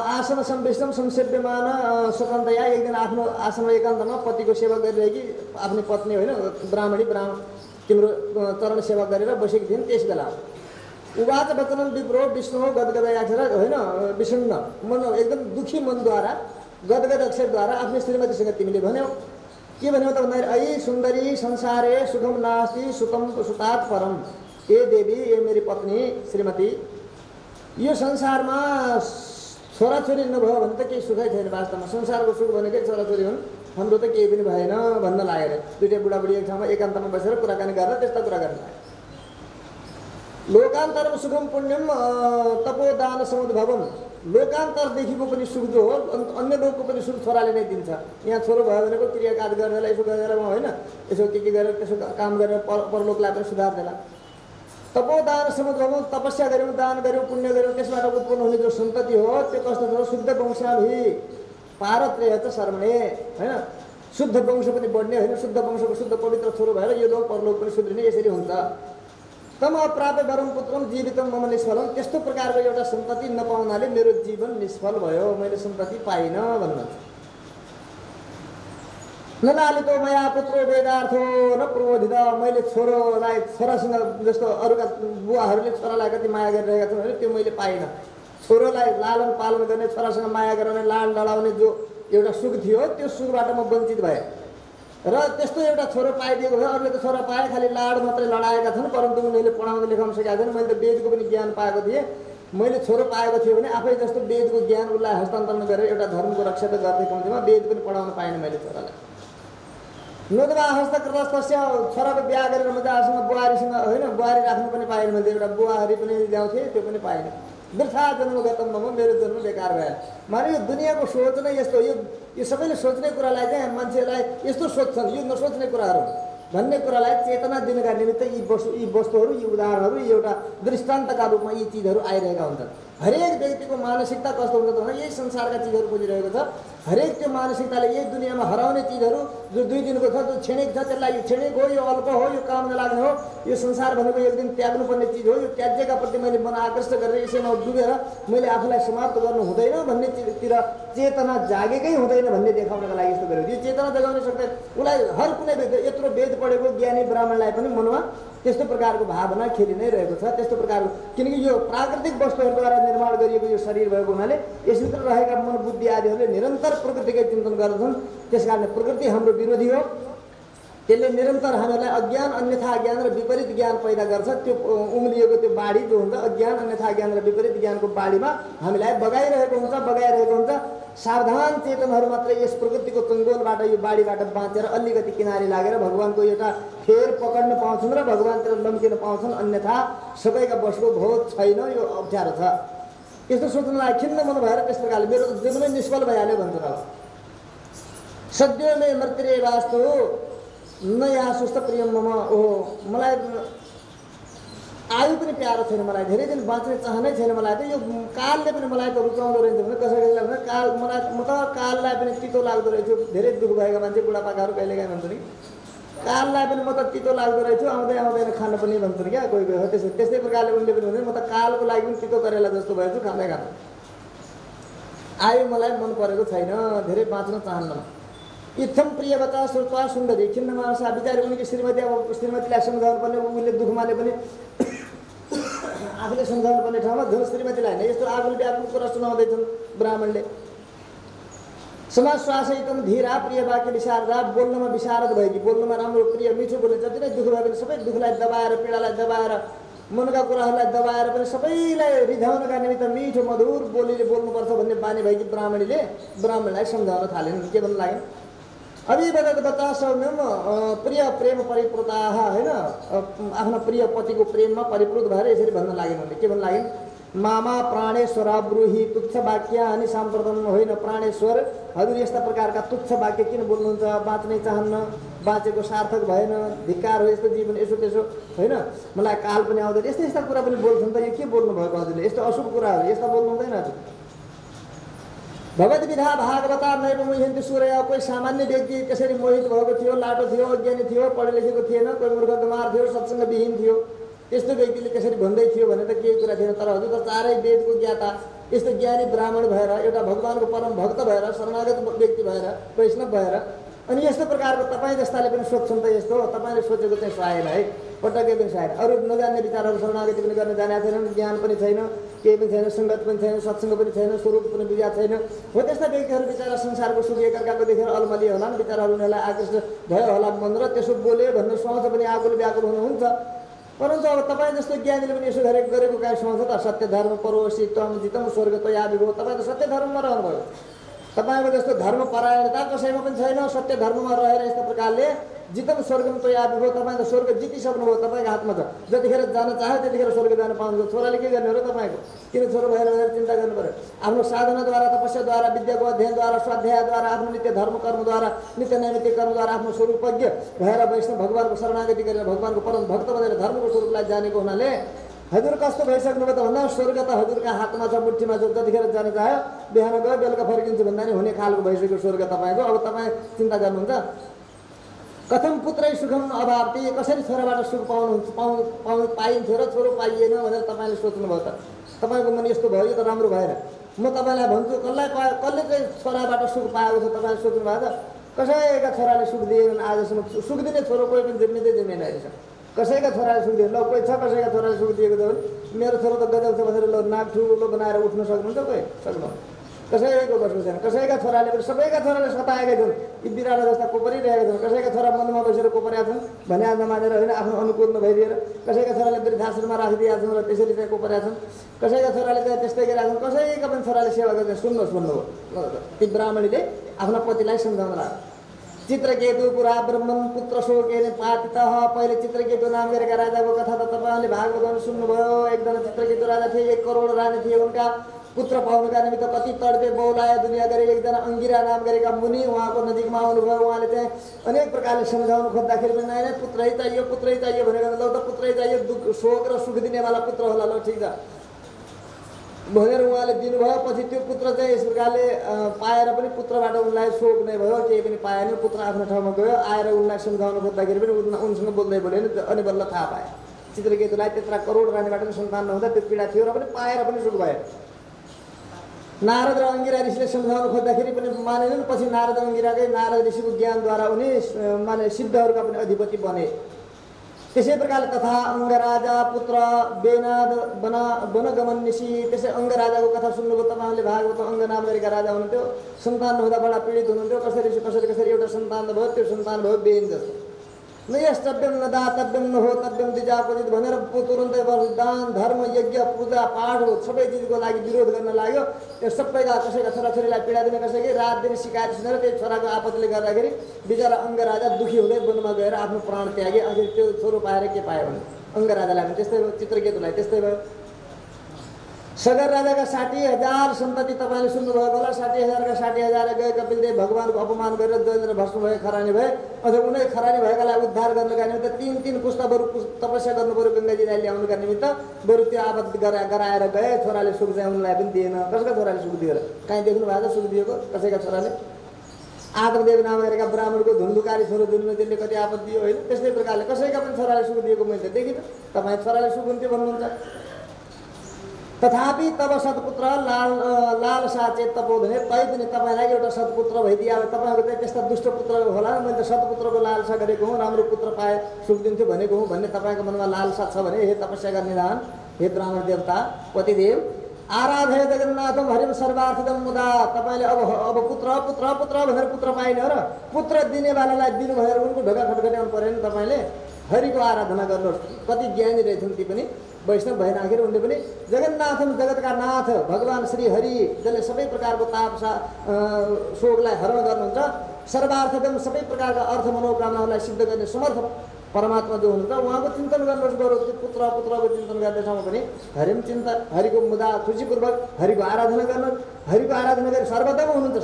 आसन संविष्टम संसेव्यमान स्वतन्त्रया, एक दिन आफ्नो आसनमा एकान्तमा पतिको सेवा गरिरहेकी आफ्नो पत्नी होइन ब्राह्मणी तिम्रो चरण सेवा गरेर बसेकी थिइन्। त्यस बेला उवाच वचनम विप्रो विष्णु गदगद अक्षर, होइन, विषण्ण मन एकदम दुखी मनद्वारा गदगद अक्षरद्वारा आफ्नो श्रीमतीसँग तिमीले भन्यौ, के भन्यौ त भन्दाखेरि ऐ सुन्दरी संसारे सुखम नास्ति सुतम सुतात परम, ए देवी, ए मेरी पत्नी श्रीमती, यो संसारमा छोराछोरी नभयो भने त केही सुखै छैन। वास्तवमा संसारको सुख भनेकै छोराछोरी हुन्, हाम्रो त केही पनि भएन भन्न लाग्यो। दुईटै बुढाबुढी एक ठाउँमा एकान्तमा बसेर कुराकानी गरेर त्यस्ता कुरा गर्न लाग्यो। लोकान्तरम सुखम पुण्यम तपोदान समुद्भवम, लोकान्तरदेखिको पनि सुख जो हो अन्य लोकको पनि सुख छोराले नै दिन्छ। यहाँ छोरो भयो भनेको क्रियाकाज गर्नेलाई यसो गरेर होइन, यसो के गरेर त्यसो काम गरेर परलोकलाई पनि सुधार देला। तपोदान समुद्रमा तपस्या गऱ्यौँ, दान गऱ्यौँ, पुण्य गऱ्यौँ, त्यसबाट उत्पन्न हुने जो सन्तति हो त्यो कस्तो छ? शुद्ध वंशावली पारत्रय छ शर्मणे होइन, शुद्ध वंश पनि बढ्ने होइन, शुद्ध वंशको शुद्ध पवित्र छोरो भएर यो लोक परलोक पनि सुध्रिने यसरी हुन्छ। तम अप्राप्य वरम पुत्रम जीवितम मम निष्फलम, त्यस्तो प्रकारको एउटा सन्तति नपाउनाले मेरो जीवन निष्फल भयो, मैले सन्तति पाइनँ भन्नु। नलालितो मया पुत्रो वेदार्थो न प्रबोधित, मैले छोरोलाई छोरासँग जस्तो अरूका बुवाहरूले छोरालाई कति माया गरिरहेका छन् भने त्यो मैले पाइनँ। छोरोलाई लालन पालन गर्ने, छोरासँग माया गराउने, लाड लडाउने जो एउटा सुख थियो त्यो सुखबाट म वञ्चित भएँ। र त्यस्तो एउटा छोरो पाइदिएको भयो, अरूले त छोरा पाए खालि लाड मात्रै लडाएका छन्, परन्तु उनीहरूले पढाउन लेखाउन सकेका छैन। मैले त वेदको पनि ज्ञान पाएको थिएँ, मैले छोरो पाएको थिएँ भने आफै जस्तो वेदको ज्ञान उसलाई हस्तान्तरण गरेर एउटा धर्मको रक्षा त गर्दै कम्तीमा वेद पनि पढाउन पाएन मैले छोरालाई। नोदवा हस्तकृतस्य, छोराको बिहा गरेर मजासँग बुहारीसँग होइन, बुहारी राख्नु पनि पाएन मैले, एउटा बुहारी पनि ल्याउँथेँ त्यो पनि पाएन। वृथा जन्म गतम मेरो जन्म बेकार भयो। माने यो दुनियाँको सोच नै यस्तो, यो सबैले सोच्ने कुरालाई चाहिँ मान्छेलाई यस्तो सोच्छन्, यो नसोच्ने कुराहरू भन्ने कुरालाई चेतना दिनका निमित्त यी वस्तुहरू, यी उदाहरणहरू, यी एउटा दृष्टान्तका रूपमा यी चिजहरू आइरहेका हुन्छन्। हरेक व्यक्तिको मानसिकता कस्तो हुन्छ त भने यही संसारका चिजहरू बुझिरहेको छ। हरेक त्यो मानसिकताले यही दुनियाँमा हराउने चिजहरू जो 2 दिनको छ, जो क्षणिक छ, त्यसलाई यो क्षणिक हो, यो अल्प हो, यो काम नलाग्ने हो, यो संसार भनेको एक दिन त्याग्नुपर्ने चिज हो, यो त्याज्यका प्रति मैले मन आकृष्ट गरेर यसैमा डुबेर मैले आफूलाई समाप्त गर्नु हुँदैन भन्ने चिजतिर चेतना जागेकै हुँदैन भन्ने देखाउनका लागि यस्तो गरेको। यो चेतना जगाउन सक्दैन उसलाई हर कुनै व्यक्ति, यत्रो वेद पढेको ज्ञानी ब्राह्मणलाई पनि मनमा त्यस्तो प्रकारको भावना खेलि नै रहेको छ। त्यस्तो प्रकारको, किनकि यो प्राकृतिक वस्तुहरूद्वारा निर्माण गरिएको यो शरीर भएको हुनाले यसभित्र रहेका मन बुद्धि आदिहरूले निरन्तर प्रकृतिकै चिन्तन गर्दछन्। त्यसकारण प्रकृति हाम्रो विरोधी हो, त्यसले निरन्तर हामीलाई अज्ञान अन्यथा ज्ञान र विपरीत ज्ञान पैदा गर्छ। त्यो उम्लिएको त्यो बाढी जो हुन्छ अज्ञान अन्यथा ज्ञान र विपरीत ज्ञानको बाढीमा हामीलाई बगाइरहेको हुन्छ। सावधान चेतनहरू मात्रै यस प्रकृतिको चङ्गोलबाट, यो बाढीबाट बाँचेर अलिकति किनारे लागेर भगवानको एउटा फेर पकड्न पाउँछन् र भगवानतिर लम्किन पाउँछन्, अन्यथा सबैका बसको भोज छैन, यो अप्ठ्यारो छ। यस्तो सोच्नलाई खिन्न मन भएर त्यस प्रकारले मेरो जीवनै निष्फल भइहाल्यो भन्छन्। अब सद्यो मे मृत्युरे वास्तु न यहाँ सुस्त प्रियम मम, ओहो मलाई आयु पनि प्यारो छैन, मलाई धेरै दिन बाँच्ने चाहनै छैन। मलाई त यो कालले पनि मलाई त रुचाउँदो रहेछ भने कसैले भने काल मलाई म त काललाई पनि तितो लाग्दो रहेछ। धेरै दुःख भएका मान्छे बुढापाकाहरू कहिलेकाहीँ भन्छन् कि काललाई पनि म त तितो लाग्दो रहेछु, आउँदैन खान पनि भन्छन् क्या कोही हो। त्यस्तै प्रकारले उनले पनि भन्छ म त कालको लागि पनि तितो करेला जस्तो भएछु खाँदै खाँदै। आयु मलाई मन परेको छैन, धेरै बाँच्न चाहन्न। इत्थम प्रिय बच्चा श्रुत्वा सुन्दरी खिन्न मानसा, बिचारी उनकी श्रीमती, अब श्रीमतीलाई सम्झाउनु पर्ने, उसले दुःख माने पनि आफूले सम्झाउनु पर्ने ठाउँमा झन् श्रीमतीलाई नै यस्तो आफूले व्याकुल कुरा सुनाउँदैछन् ब्राह्मणले। समाज श्वासैतम धीरा प्रिय वाक्य विशारदा, बोल्नमा विशारद भएकी, बोल्नमा राम्रो प्रिय मिठो बोल्ने, जति नै दुःख भए पनि सबै दुःखलाई दबाएर, पीडालाई दबाएर, मनका कुराहरूलाई दबाएर पनि सबैलाई रिझाउनका निमित्त मिठो मधुर बोलीले बोल्नुपर्छ भन्ने बानी भएकी ब्राह्मणलाई सम्झाउन थालेन्। के भन्नु लाग्यो? अभिवदत बच्चा सौम्यम प्रिय प्रेम परिप्लुताः होइन, आफ्ना प्रिय पतिको प्रेममा परिप्लुत भएर यसरी भन्न लागेन। उनले के भन्न लागेन? मामा प्राणेश्वरा ब्रूही तुच्छ वाक्य अनि साम्प्रतम, होइन प्राणेश्वर हजुर यस्ता प्रकारका तुच्छ वाक्य किन बोल्नुहुन्छ? बाँच्नै चाहन्न, बाँचेको सार्थक भएन, धिक्कार हो यस्तो जीवन, यसो त्यसो होइन, मलाई काल पनि आउँदैन, यस्ता कुरा पनि बोल्छन् त। यो के बोल्नुभएको हजुरले? यस्तो अशुभ कुराहरू यस्ता बोल्नु हुँदैन हजुर। भगवत विधा भागवता नैव मोहिन्ति सूर्य, कोही सामान्य व्यक्ति त्यसरी मोहित भएको थियो, लाटो थियो, अज्ञानी थियो, पढे लेखेको थिएन, कोही मूर्ख कुमार थियो, सत्सङ्ग विहीन थियो, त्यस्तो व्यक्तिले त्यसरी भन्दै थियो भने त केही कुरा थिएन। तर हजुर त चारै वेदको ज्ञाता, यस्तो ज्ञानी ब्राह्मण भएर, एउटा भगवानको परम भक्त भएर, शरणागत व्यक्ति भएर, वैष्णव भएर, अनि यस्तो प्रकारको तपाईँ जस्ताले पनि सोध्छन् त यस्तो, तपाईँले सोचेको चाहिँ सहायन है, पटक्कै पनि सहायन। अरू नजान्ने विचारहरू शरणागति पनि गर्न जानेका छैनन्, ज्ञान पनि छैन, केही पनि छैन, सङ्गत पनि छैन, सत्सङ्ग पनि छैन, स्वरूप पनि बुझाएको छैन। हो त्यस्ता व्यक्तिहरू बिचरा संसारको सुख एकअर्काको देखेर अलमलिए होलान्, बिचराहरू उनीहरूलाई आकृष्ट भयो होला मन र त्यसो बोले भन्ने सोच पनि आगोले व्याकुल हुनुहुन्छ। परन्तु अब तपाईँ जस्तो ज्ञानीले पनि यसो गरेको काय सोच त? सत्य धर्म परोसी त्वम जितम स्वर्ग तया विभो, तपाईँ त सत्य धर्ममा रहनुभयो। तपाईको जस्तो धर्मपरायणता कसैमा पनि छैन। सत्य धर्ममा रहेर यस्तो प्रकारले जितम स्वर्गम तो याद भयो, तपाईँ त स्वर्ग जितिसक्नुभयो, तपाईँको हातमा छ। जतिखेर जान चाह्यो त्यतिखेर स्वर्ग जान पाउनुहुन्छ। छोराले के गर्ने हो र तपाईँको? किन छोरो भएर चिन्ता गर्नु पर्यो? आफ्नो साधनाद्वारा, तपस्याद्वारा, विद्याको अध्ययनद्वारा, स्वाध्यायद्वारा, आफ्नो नित्य धर्म कर्मद्वारा, नित्य नैमित्तिक कर्मद्वारा आफ्नो स्वरूपज्ञ भएर वैष्णव भगवानको शरणागति गरेर भगवानको परम भक्त बनेर धर्मको स्वरूपलाई जानेको हुनाले हजुर कस्तो भइसक्नुभयो त भन्दा स्वर्ग त हजुरका हातमा छ, मुठीमा छ। जतिखेर जान चाह्यो बिहान गयो बेलुका फर्किन्छु भन्दा नि हुने खालको भइसक्यो स्वर्ग तपाईँको। अब तपाईँ चिन्ता गर्नुहुन्छ? कथम पुत्रै सुखम अभावती, कसरी छोराबाट सुख पाइन्थ्यो र छोरो पाइएन भनेर तपाईँले सोच्नुभयो त? तपाईँको मन यस्तो भयो, यो त राम्रो भएन। म तपाईँलाई भन्छु कसले चाहिँ छोराबाट सुख पाएको छ तपाईँले सोच्नु भएको छ? कसैका छोराले सुख दिएनन् आजसम्म। सुख दिने छोरो कोही पनि जन्मिँदै जन्मिएन रहेछ। कसैका छोराले सुख दिएन। ल कोही छ कसैका छोराले सुख दिएको छ भने मेरो छोरो त गजब छ भनेर ल नाक ठुलो बनाएर उठ्न सक्नुहुन्छ? कोही सक्नुहुन्न। कसैको बस्नु छैन। कसैका छोराले पनि सबैका छोराले सताएका छन्। यी बिरालो जस्ता कोपरिरहेका छन्। कसैका छोरा मनमा बसेर कोपरेका छन् भने नमानेर होइन, आफ्नो अनुकूल नभइदिएर। कसैका छोराले वृद्धाश्रममा राखिदिएका छन् र त्यसरी चाहिँ कोपरेका छन्। कसैका छोराले चाहिँ त्यस्तै गरिरहेका छन्। कसैका पनि छोराले सेवा गर्दै सुन्नु ती ब्राह्मणीले आफ्ना पतिलाई सम्झाउन लाग्यो। चित्रकेतु पुरा ब्रह्मन पुत्र शोकेन पातितः। पहिले चित्रकेतु नाम गरेका राजाको कथा त तपाईँहरूले भागवतमा सुन्नुभयो। एकजना चित्रकेतु राजा थिए, 1 करोड रानी थिए। उनका पुत्र पाउनुका निमित्त कति तडपे बौलाए दुनियाँ गरे। एकजना अंगिरा नाम गरेका मुनि उहाँको नजिकमा आउनुभयो। उहाँले चाहिँ अनेक प्रकारले सम्झाउनु खोज्दाखेरि पनि नाइ पुत्रै चाहियो, पुत्रै चाहियो भनेर ल त पुत्रै चाहियो, दुःख शोक र सुख दिनेवाला पुत्र होला, ल ठिक छ भनेर उहाँले दिनुभयो। पछि त्यो पुत्र चाहिँ यस प्रकारले पाएर पनि पुत्रबाट उनलाई शोक नै भयो, केही पनि पाएन। पुत्र आफ्नो ठाउँमा गयो, आएर उनलाई सम्झाउनु खोज्दाखेरि पनि उनसँग बोल्दै बोलेन। अनि बल्ल थाहा पाए चित्रकेतुलाई त्यत्रा करोड रानीबाट पनि सन्तान नहुँदा त्यो पीडा थियो र पनि पाएर पनि सुख भयो। नारद र अंगिरा ऋषिले सम्झाउनु खोज्दाखेरि पनि मानेनन्। पछि नारद अंगिराकै नारद ऋषिको ज्ञानद्वारा उनी माने सिद्धहरूका पनि अधिपति बने। त्यसै प्रकारले तथा अंगराजा पुत्र बेनाद वनगमन निशी। त्यसै अंगराजाको कथा सुन्नुभयो तपाईँहरूले भागवत। अंग नाम गरेका राजा हुनुहुन्थ्यो। सन्तान नहुँदा बडा पीडित हुनुहुन्थ्यो। कसरी एउटा सन्तान भयो, त्यो सन्तान भयो बेन जस्तो। न यस्तव्यम न दातव्यम न हो तव्यम दिजापजित भनेर तुरुन्तै दान धर्म यज्ञ पूजा पाठ सबै चिजको लागि विरोध गर्न लाग्यो। त्यो सबैका कसैका छोराछोरीलाई पीडा दिने, कसैकै रात दिन शिकायत सुनेर त्यही छोराको आपत्तिले गर्दाखेरि बिचरा अंगराजा दुखी हुँदै वनमा गएर आफ्नो प्राण त्यागे। अझै त्यो छोरो पाएर के पायो भने अंगराजालाई पनि त्यस्तै भयो, चित्रकेतुलाई त्यस्तै भयो। सगर राजाका 60,000 सन्तति तपाईँले सुन्नुभयो होला। 60,000 का 60,000 गए कपिलदेव भगवानको अपमान गरेर जलेर भस्म भए, खरानी भए। अझ उनै खरानी भएकालाई उद्धार गर्नका निमित्त 3 पुस्ता बरु तपस्या गर्नु पर्यो गङ्गाजीलाई ल्याउनुका निमित्त। बरु त्यो आपत्ति गराएर गए। छोराले सुख चाहिँ उनलाई पनि दिएन। कसका छोराले सुख दिएर कहीँ देख्नु भएको छ सुख दिएको? कसैका छोराले? आत्मदेव नाम गरेका ब्राह्मणको धुन्धुकारी छोरो जुन त्यसले कति आपत्ति दियो होइन? त्यस्तै प्रकारले कसैका पनि छोराले सुख दिएको मैले देखिनँ। तपाईँ छोराले सुख हुन्थ्यो भन्नुहुन्छ। तथापि तब सत्पुत्र लाल साचेत तपो भने तैपनि तपाईँलाई एउटा सत्पुत्र भइदिए। अब तपाईँको चाहिँ त्यस्ता दुष्ट पुत्र होला, मैले त सत्पुत्रको लालसा गरेको हुँ, राम्रो पुत्र पाए सुख दिन्थ्यो भनेको हुँ भन्ने तपाईँको मनमा लालसा छ भने हे तपस्या गर्ने निधान, हे ब्राह्मण देवता पतिदेव, आराधय जगन्नाथम हरिम सर्वार्थदम मुदा। तपाईँले अब पुत्र पुत्र पुत्र भनेर पुत्र पाइने हो र पुत्र दिनेवालालाई दिनु भनेर उनको ढोका खटखट्याउनु पऱ्यो नि। तपाईँले हरिको आराधना गर्नुहोस्। कति ज्ञानी रहेछन् ती पनि वैष्णव भइराखेर उनले पनि जगन्नाथम जगतका नाथ भगवान श्री हरि जसले सबै प्रकारको ताप शोकलाई हरण गर्नुहुन्छ, सर्वार्थदम सबै प्रकारका अर्थ मनोकामनाहरूलाई सिद्ध गर्ने समर्थ परमात्मा जो हुनुहुन्छ उहाँको चिन्तन गर्नुहोस्। बरु पुत्र पुत्रको चिन्तन गर्दैसम्म पनि हरिको मुदा खुसीपूर्वक हरिको आराधना गर्नुहोस्। हरिको आराधना गरी सर्वतम हुनुहुन्छ।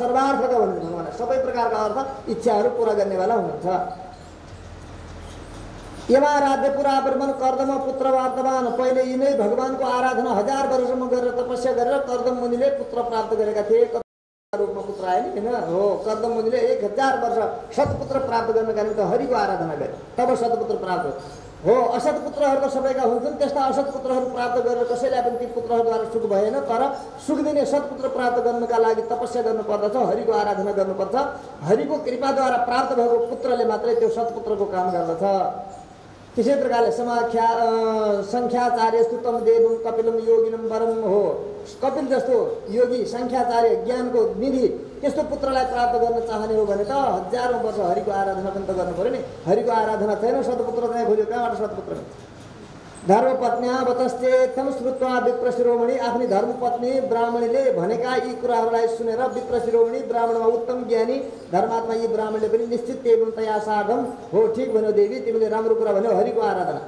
सर्वार्थका हुनुहुन्छ भगवान। सबै प्रकारका अर्थ इच्छाहरू पुरा गर्नेवाला हुनुहुन्छ। यमाराध्य पुरा ब्रह्मन कर्दम पुत्र वर्तमान। पहिले यिनै भगवानको आराधना 1000 वर्षसम्म गरेर तपस्या गरेर कर्दम मुनिले पुत्र प्राप्त गरेका थिए। रूपमा पुत्र आए नि होइन? हो, कर्दम मुनिले 1000 वर्ष सत्पुत्र प्राप्त गर्नका निम्ति हरिको आराधना गरे, तब सत्पुत्र प्राप्त हो। असत्पुत्रहरू त सबैका हुन्छन्। त्यस्ता असत्पुत्रहरू प्राप्त गरेर कसैलाई पनि ती पुत्रहरूद्वारा सुख भएन। तर सुख दिने सत्पुत्र प्राप्त गर्नका लागि तपस्या गर्नुपर्दछ, हरिको आराधना गर्नुपर्छ। हरिको कृपाद्वारा प्राप्त भएको पुत्रले मात्रै त्यो सत्पुत्रको काम गर्दछ। त्यसै प्रकारले सङ्ख्याचार्य स्तुतम देवम कपिलम योगिनम वरम हो। कपिल जस्तो योगी सङ्ख्याचार्य ज्ञानको निधि त्यस्तो पुत्रलाई प्राप्त गर्न चाहने हो भने त 1000औं वर्ष हरिको आराधना पनि त गर्नु पर्यो नि। हरिको आराधना छैन, सत्पुत्र चाहिँ खोज्यो, कहाँबाट सत्पुत्र? धर्मपत्न्या वतश्चेत्थं श्रुत्वा विप्रशिरोमणि आफ्नी धर्मपत्नी ब्राह्मणीले भनेका यी कुराहरूलाई सुनेर विप्रशिरोमणि ब्राह्मणमा उत्तम ज्ञानी धर्मात्मा यी ब्राह्मणले पनि निश्चित एवं तया साधम हो ठीक भन्यो देवी तिमीले राम्रो कुरा भन्यो हरिको आराधना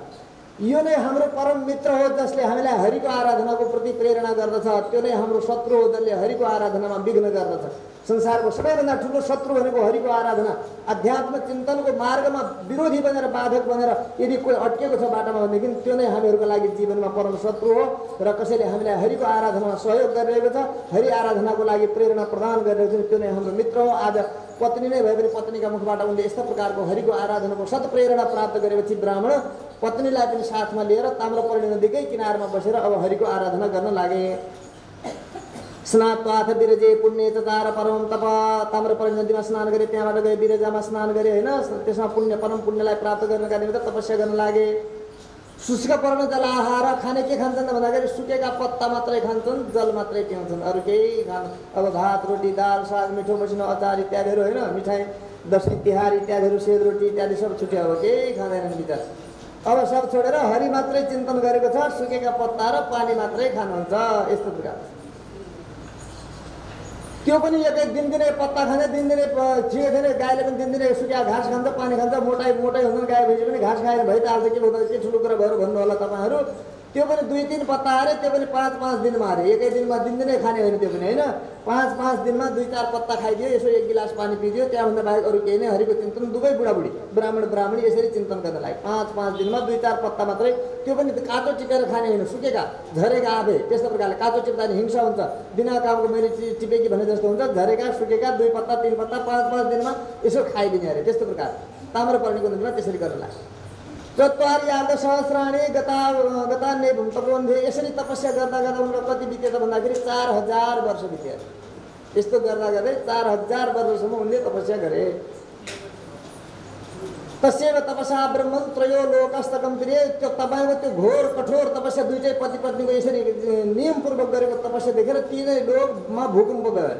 यो नै हाम्रो परम मित्र हो जसले हामीलाई हरिको आराधनाको प्रति प्रेरणा गर्दछ त्यो नै हाम्रो शत्रु हो जसले हरिको आराधनामा विघ्न गर्दछ संसारको सबैभन्दा ठुलो शत्रु भनेको हरिको आराधना अध्यात्म चिन्तनको मार्गमा विरोधी बनेर बाधक बनेर यदि कोही अड्केको छ बाटोमा भनेदेखि त्यो नै हामीहरूको लागि जीवनमा परम शत्रु हो र कसैले हामीलाई हरिको आराधनामा सहयोग गरिरहेको छ हरि आराधनाको लागि प्रेरणा प्रदान गरिरहेको छ त्यो नै हाम्रो मित्र हो आज पत्नी नै भए पनि पत्नीका मुखबाट उनले यस्तो प्रकारको हरिको आराधनाको सत्प्रेरणा प्राप्त गरेपछि ब्राह्मण पत्नीलाई पनि साथमा लिएर ताम्रपर्णी नदीकै किनारमा बसेर अब हरिको आराधना गर्न लागे स्नात्वाथ विरजे पुण्य चतार परम तप ताम्रपर्णी नदीमा स्नान गरे त्यहाँबाट गए विरजामा स्नान गरे हैन त्यसमा पुण्य परम पुण्यलाई प्राप्त गर्नका निमित्त तपस्या गर्न लागे शुष्क पर्ण जलाहार खाने के खान्छन् भन्दाखेरि सुकेका पत्ता मात्रै खान्छन् जल मात्रै पिउँछन् अरू केही खान अब भात रोटी दाल साग मिठो मसिनो अचार इत्यादिहरू हैन मिठाई दशैं तिहार इत्यादिहरू सेद रोटी इत्यादि सब छुट्यो अब केही खाँदैनन् बिचार अब सब छोडेर हरि मात्रै चिन्तन गरेको छ सुकेका पत्ता र पानी मात्रै खानुहुन्छ यस्तो प्रकार त्यो पनि एक दिनदिनै पत्ता खान्छ दिनदिनै छिटो गाईले पनि दिनदिनै सुक्या घाँस खान्छ पानी खान्छ मोटाइ हुन्छन् गाई भैँसी पनि घाँस खाएर भइहाल्छ के भन्दा के ठुलो कुरा भएर भन्नु होला तपाईँहरू त्यो पनि 2-3 पत्ता हारे त्यो पनि 5-5 दिनमा हारे एकै दिनमा दिनदिनै खाने होइन त्यो पनि हैन 5-5 दिनमा 2-4 पत्ता खाइदियो यसो एक गिलास पानी पिइदियो त्यहाँभन्दा बाहेक अरू केही नै हरिको चिन्तन दुवै बुढाबुढी ब्राह्मण ब्राह्मणी यसरी चिन्तन गर्न लागे 5-5 दिनमा 2-4 पत्ता मात्रै त्यो पनि काँचो टिपेर खाने होइन सुकेका झरेका आबे त्यस्तो प्रकारले काँचो टिप्दा हिंसा हुन्छ बिना कामको मैले टिपेकी भने जस्तो हुन्छ झरेका सुकेका 2 पत्ता 3 पत्ता 5-5 दिनमा यसो खाइदिने अरे त्यस्तो प्रकार ताम्रपर्णीको नदीमा त्यसरी गर्न लागे चत्वारि यार्द सहस्राणि गतान्य तपोन्धे यसरी तपस्या गर्दा गर्दा उनको कति बिते त भन्दाखेरि 4000 वर्ष बिते यस्तो गर्दा गर्दै 4000 वर्षसम्म उनले तपस्या गरे तस्यैव तपसा ब्रह्मन् त्रयो लोकस्तकं प्रिय त्यो तपाईको त्यो घोर कठोर तपस्या दुईटै पति पत्नीको यसरी नियमपूर्वक गरेको तपस्या देखेर तीनै लोकमा भूकम्प गयो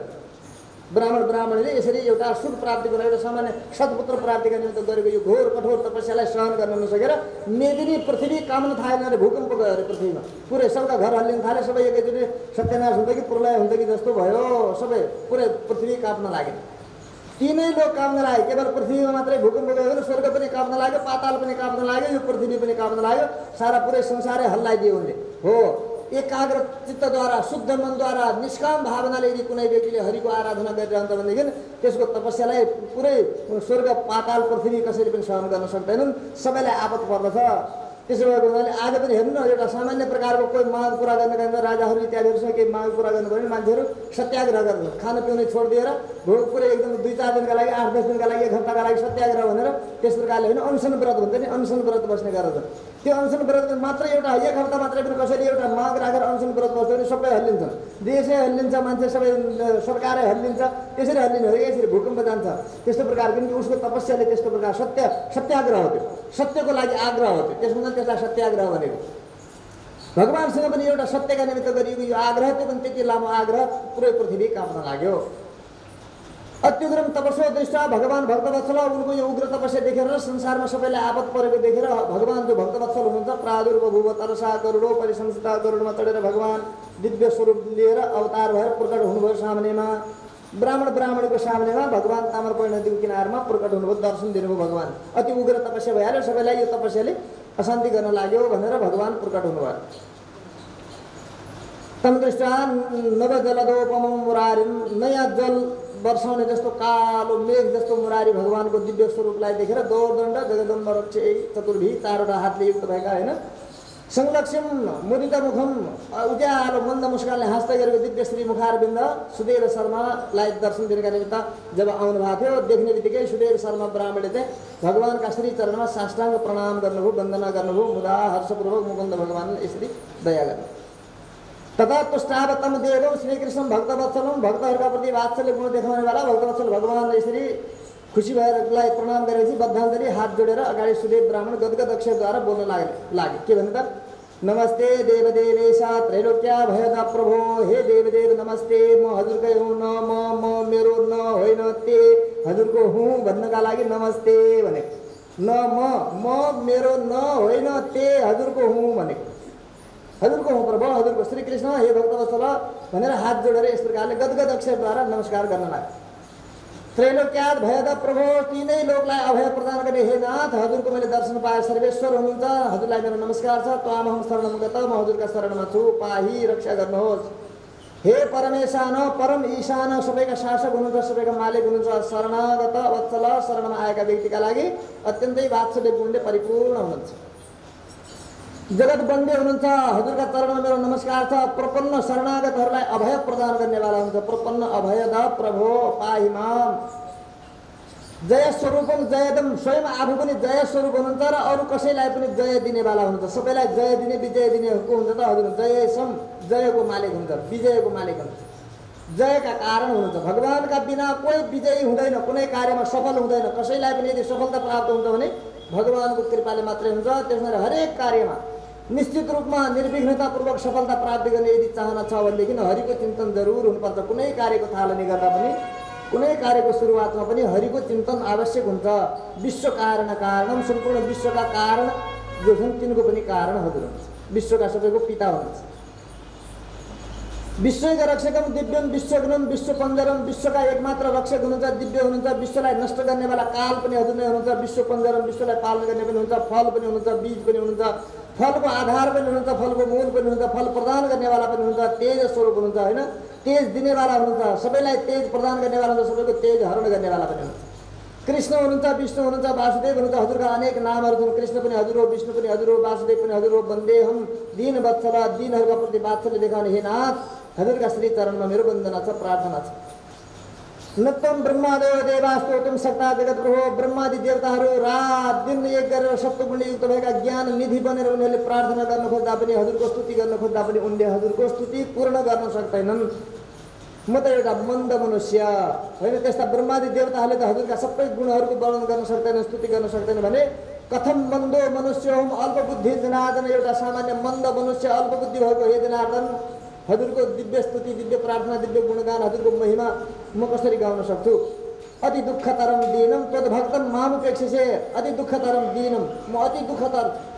ब्राह्मण ब्राह्मणीले यसरी एउटा सुख प्राप्तिको लागि सामान्य सत्पुत्र प्राप्तिका निमित्त गरेको यो घोर कठोर तपस्यालाई सहन गर्न नसकेर मेदिनी पृथ्वी काम्न थालेन रे भूकम्प गयो अरे पृथ्वीमा पुरै सबका घर हल्लिन थाले सबै एकैचोटि सत्यानाश हुन्छ कि प्रलय हुन्छ कि जस्तो भयो सबै पुरै पृथ्वी काप्न लाग्यो तीनै लोक काप्न लाग्यो केवल पृथ्वीमा मात्रै भूकम्प गयो भने स्वर्ग पनि काप्न लाग्यो पाताल पनि काप्न लाग्यो यो पृथ्वी पनि काप्न लाग्यो सारा पुरै संसारै हल्लाइदियो उनले हो एकाग्र चित्तद्वारा शुद्ध मनद्वारा निष्काम भावनाले यदि कुनै व्यक्तिले हरिको आराधना गरिरहन्छ भनेदेखि त्यसको तपस्यालाई पुरै स्वर्ग पाताल पृथ्वी कसैले पनि सहन गर्न सक्दैनन् सबैलाई आपत पर्दछ त्यसो भएको हुनाले आज पनि हेर्नु न एउटा सामान्य प्रकारको कोही माग पुरा गर्नका निम्ति राजाहरू इत्यादिहरूसँग केही माग पुरा गर्नु भने मान्छेहरू सत्याग्रह गर्नु खान पिउने छोडिदिएर भोक पुरै एकदम 2-4 दिनका लागि 8-10 दिनका लागि 1 घण्टाका लागि सत्याग्रह भनेर त्यस प्रकारले होइन अनसन व्रत भन्छ नि अनसन व्रत बस्ने गर्दछ त्यो अनसन व्रत मात्र एउटा 1 हप्ता मात्रै पनि कसैले एउटा माग राखेर अनसन व्रत बस्छ भने सबै हल्लिन्छन् देशै हल्लिन्छ मान्छे सबै सरकारै हल्लिन्छ त्यसरी हल्लिने हो यसरी भूकम्प जान्छ त्यस्तो प्रकार किनकि उसको तपस्याले त्यस्तो प्रकार सत्याग्रह हो त्यो सत्यको लागि आग्रह हो त्यो त्यसमा त्यसलाई सत्याग्रह भनेको भगवानसँग पनि एउटा सत्यका निमित्त गरिएको यो आग्रह त्यो पनि त्यति लामो आग्रह पुरै पृथ्वी काप्न लाग्यो अत्युग्रम तपस्या दृष्टा भगवान भक्तवत्सल उनको यो उग्र तपस्या देखेर संसारमा सबैलाई आपत परेको देखेर भगवान जो भक्तवत्सल हुनुहुन्छ प्रादुर्भूव तरसा करोडो परिसंस्था करोडमा चढेर भगवान दिव्य स्वरूप लिएर अवतार भएर प्रकट हुनुभयो सामनेमा ब्राह्मण ब्राह्मणको सामनेमा भगवान ताम्रपर्णी नदीको किनारमा प्रकट हुनुभयो दर्शन दिनुभयो भगवान अति उग्र तपस्या भइहाल्यो सबैलाई यो तपस्याले अशान्ति गर्न लाग्यो भनेर भगवान प्रकट हुनुभयो तम दृष्टा नवजलदोपमं मुरारिं नयाँ जल वर्षाउने जस्तो कालो मेघ जस्तो मुरारी भगवानको दिव्य स्वरूपलाई देखेर दौर्दण्ड जगदम्ब रक्षे चतुर्भी 4वटा हातले युक्त भएका हैन संलक्ष्यम मुदित मुखम उज्यालो मन्द मुस्कानले हाँस्दै गरेको दिव्य श्री मुखारविन्द सुदेव शर्मालाई दर्शन दिनका निमित्त जब आउनु भएको थियो देख्ने बित्तिकै सुदेव शर्मा ब्राह्मणले चाहिँ भगवानका श्री चरणमा साष्टाङ्ग प्रणाम गर्नुभयो वन्दना गर्नुभयो मुदा हर्षपूर्वक मुकुन्द भगवानले यसरी दया गर्नु तथा तुष्टावतम देवम श्रीकृष्ण भक्तवत्सलम भक्तहरूका प्रति वात्सल्य गुण देखाउनेवाला भक्तवत्सल भगवानले यसरी खुसी भएरलाई प्रणाम गरेपछि बद्धान्तरी हात जोडेर अगाडि सुदेव ब्राह्मण गदगद अक्षरद्वारा बोल्न लागे के भने त नमस्ते देवदेवेशा त्रैलोक्या भयदा प्रभो हे देवदेव नमस्ते म हजुरकै हुँ न म मेरो न होइन ते हजुरको हुँ भन्नका लागि नमस्ते भने न म मेरो न होइन ते हजुरको हुँ भनेको। हजुरको हुँ प्रभु, हजुरको श्री कृष्ण हे भक्तवत्सल भनेर हात जोडेर यस प्रकारले गदगद अक्षरद्वारा नमस्कार गर्न लाग्यो। त्रैलोक्यात भयद प्रभु, तीनै लोकलाई अभय प्रदान गर्ने हे नाथ, हजुरको मैले दर्शन पाए, सर्वेश्वर हुनुहुन्छ, हजुरलाई मेरो नमस्कार छ। त्वामहं शरणं गत, म हजुरका शरणमा छु, पाही रक्षा गर्नुहोस्। हे परमेशान, परम ईशान, सबैका शासक हुनुहुन्छ, सबैका मालिक हुनुहुन्छ, शरणागत वत्सल, शरणमा आएका व्यक्तिका लागि अत्यन्तै वात्सल्य गुणले परिपूर्ण हुनुहुन्छ। जगत बन्दी हुनुहुन्छ, हजुरका चरणमा मेरो नमस्कार छ। प्रपन्न शरणागतहरूलाई अभय प्रदान गर्नेवाला हुनुहुन्छ। प्रपन्न अभयद प्रभो पाहि माम। जय स्वरूपम जयदम, स्वयं आफू पनि जय स्वरूप हुनुहुन्छ र अरू कसैलाई पनि जय दिनेवाला हुनुहुन्छ। सबैलाई जय दिने विजय दिने को हुन्छ त हजुर। जय सम, जयको मालिक हुन्छ, विजयको मालिक हुन्छ, जयका कारण हुनुहुन्छ। भगवानका बिना कोही विजयी हुँदैन, कुनै कार्यमा सफल हुँदैन। कसैलाई पनि यदि सफलता प्राप्त हुन्छ भने भगवानको कृपाले मात्रै हुन्छ। त्यसैले हरेक कार्यमा निश्चित रूपमा निर्विघ्नतापूर्वक सफलता प्राप्त गर्ने यदि चाहना छ भनेदेखि हरिको चिन्तन जरुर हुनुपर्छ। कुनै कार्यको थालनी गर्दा पनि, कुनै कार्यको सुरुवातमा पनि हरिको चिन्तन आवश्यक हुन्छ। विश्व कारण कारणम, सम्पूर्ण विश्वका कारण जो छन् तिनको पनि कारण हजुर हुनुहुन्छ। विश्वका सबैको पिता हुनुहुन्छ। विश्वका रक्षकम दिव्यम विश्वगुणम विश्वपञ्जरम, विश्वका एकमात्र रक्षक हुनुहुन्छ, दिव्य हुनुहुन्छ। विश्वलाई नष्ट गर्नेवाला काल पनि हजुर नै हुनुहुन्छ। विश्वपञ्जरम, विश्वलाई पालन गर्ने पनि हुन्छ, फल पनि हुनुहुन्छ, बीज पनि हुनुहुन्छ, फलको आधार पनि हुनुहुन्छ, फलको मूल पनि हुन्छ, फल प्रदान गर्नेवाला पनि हुन्छ, तेज स्वरूप हुनुहुन्छ होइन, तेज दिनेवाला हुनुहुन्छ, सबैलाई तेज प्रदान गर्नेवाला हुन्छ, सबैको तेज हरण गर्नेवाला पनि हुन्छ। कृष्ण हुनुहुन्छ, विष्णु हुनुहुन्छ, वासुदेव हुनुहुन्छ। हजुरका अनेक नामहरू छन्। कृष्ण पनि हजुर हो, विष्णु पनि हजुर हो, वासुदेव पनि हजुर हो। वन्दे हम दीन वत्सल, दीनहरूका प्रति वात्सल्य देखाउने हे नाथ, हजुरका श्री चरणमा मेरो वन्दना छ, प्रार्थना छ। नत्तम ब्रह्मादेव देवास्तोतम सक्ता जगत प्रभु, ब्रह्मादि देवताहरू रात दिन एक गरेर सत्वगुणयुक्त भएका ज्ञान निधि बनेर उनीहरूले प्रार्थना गर्न खोज्दा पनि, हजुरको स्तुति गर्न खोज्दा पनि उनले हजुरको स्तुति पूर्ण गर्न सक्दैनन्। म त एउटा मन्द मनुष्य होइन। त्यस्ता ब्रह्मादि देवताहरूले त हजुरका सबै गुणहरूको वर्णन गर्न सक्दैन, स्तुति गर्न सक्दैन भने कथम मन्दो मनुष्य हुम अल्पबुद्धि जनार्दन, एउटा सामान्य मन्द मनुष्य अल्पबुद्धि भएको हे जनार्दन, हजुरको दिव्य स्तुति, दिव्य प्रार्थना, दिव्य गुणगान, हजुरको महिमा म कसरी गाउन सक्छु। अति दुःखतरम दीनम तद्भक्तम मामुपेक्षसे, अति दुःखतरम दीनम, म अति दुःखतर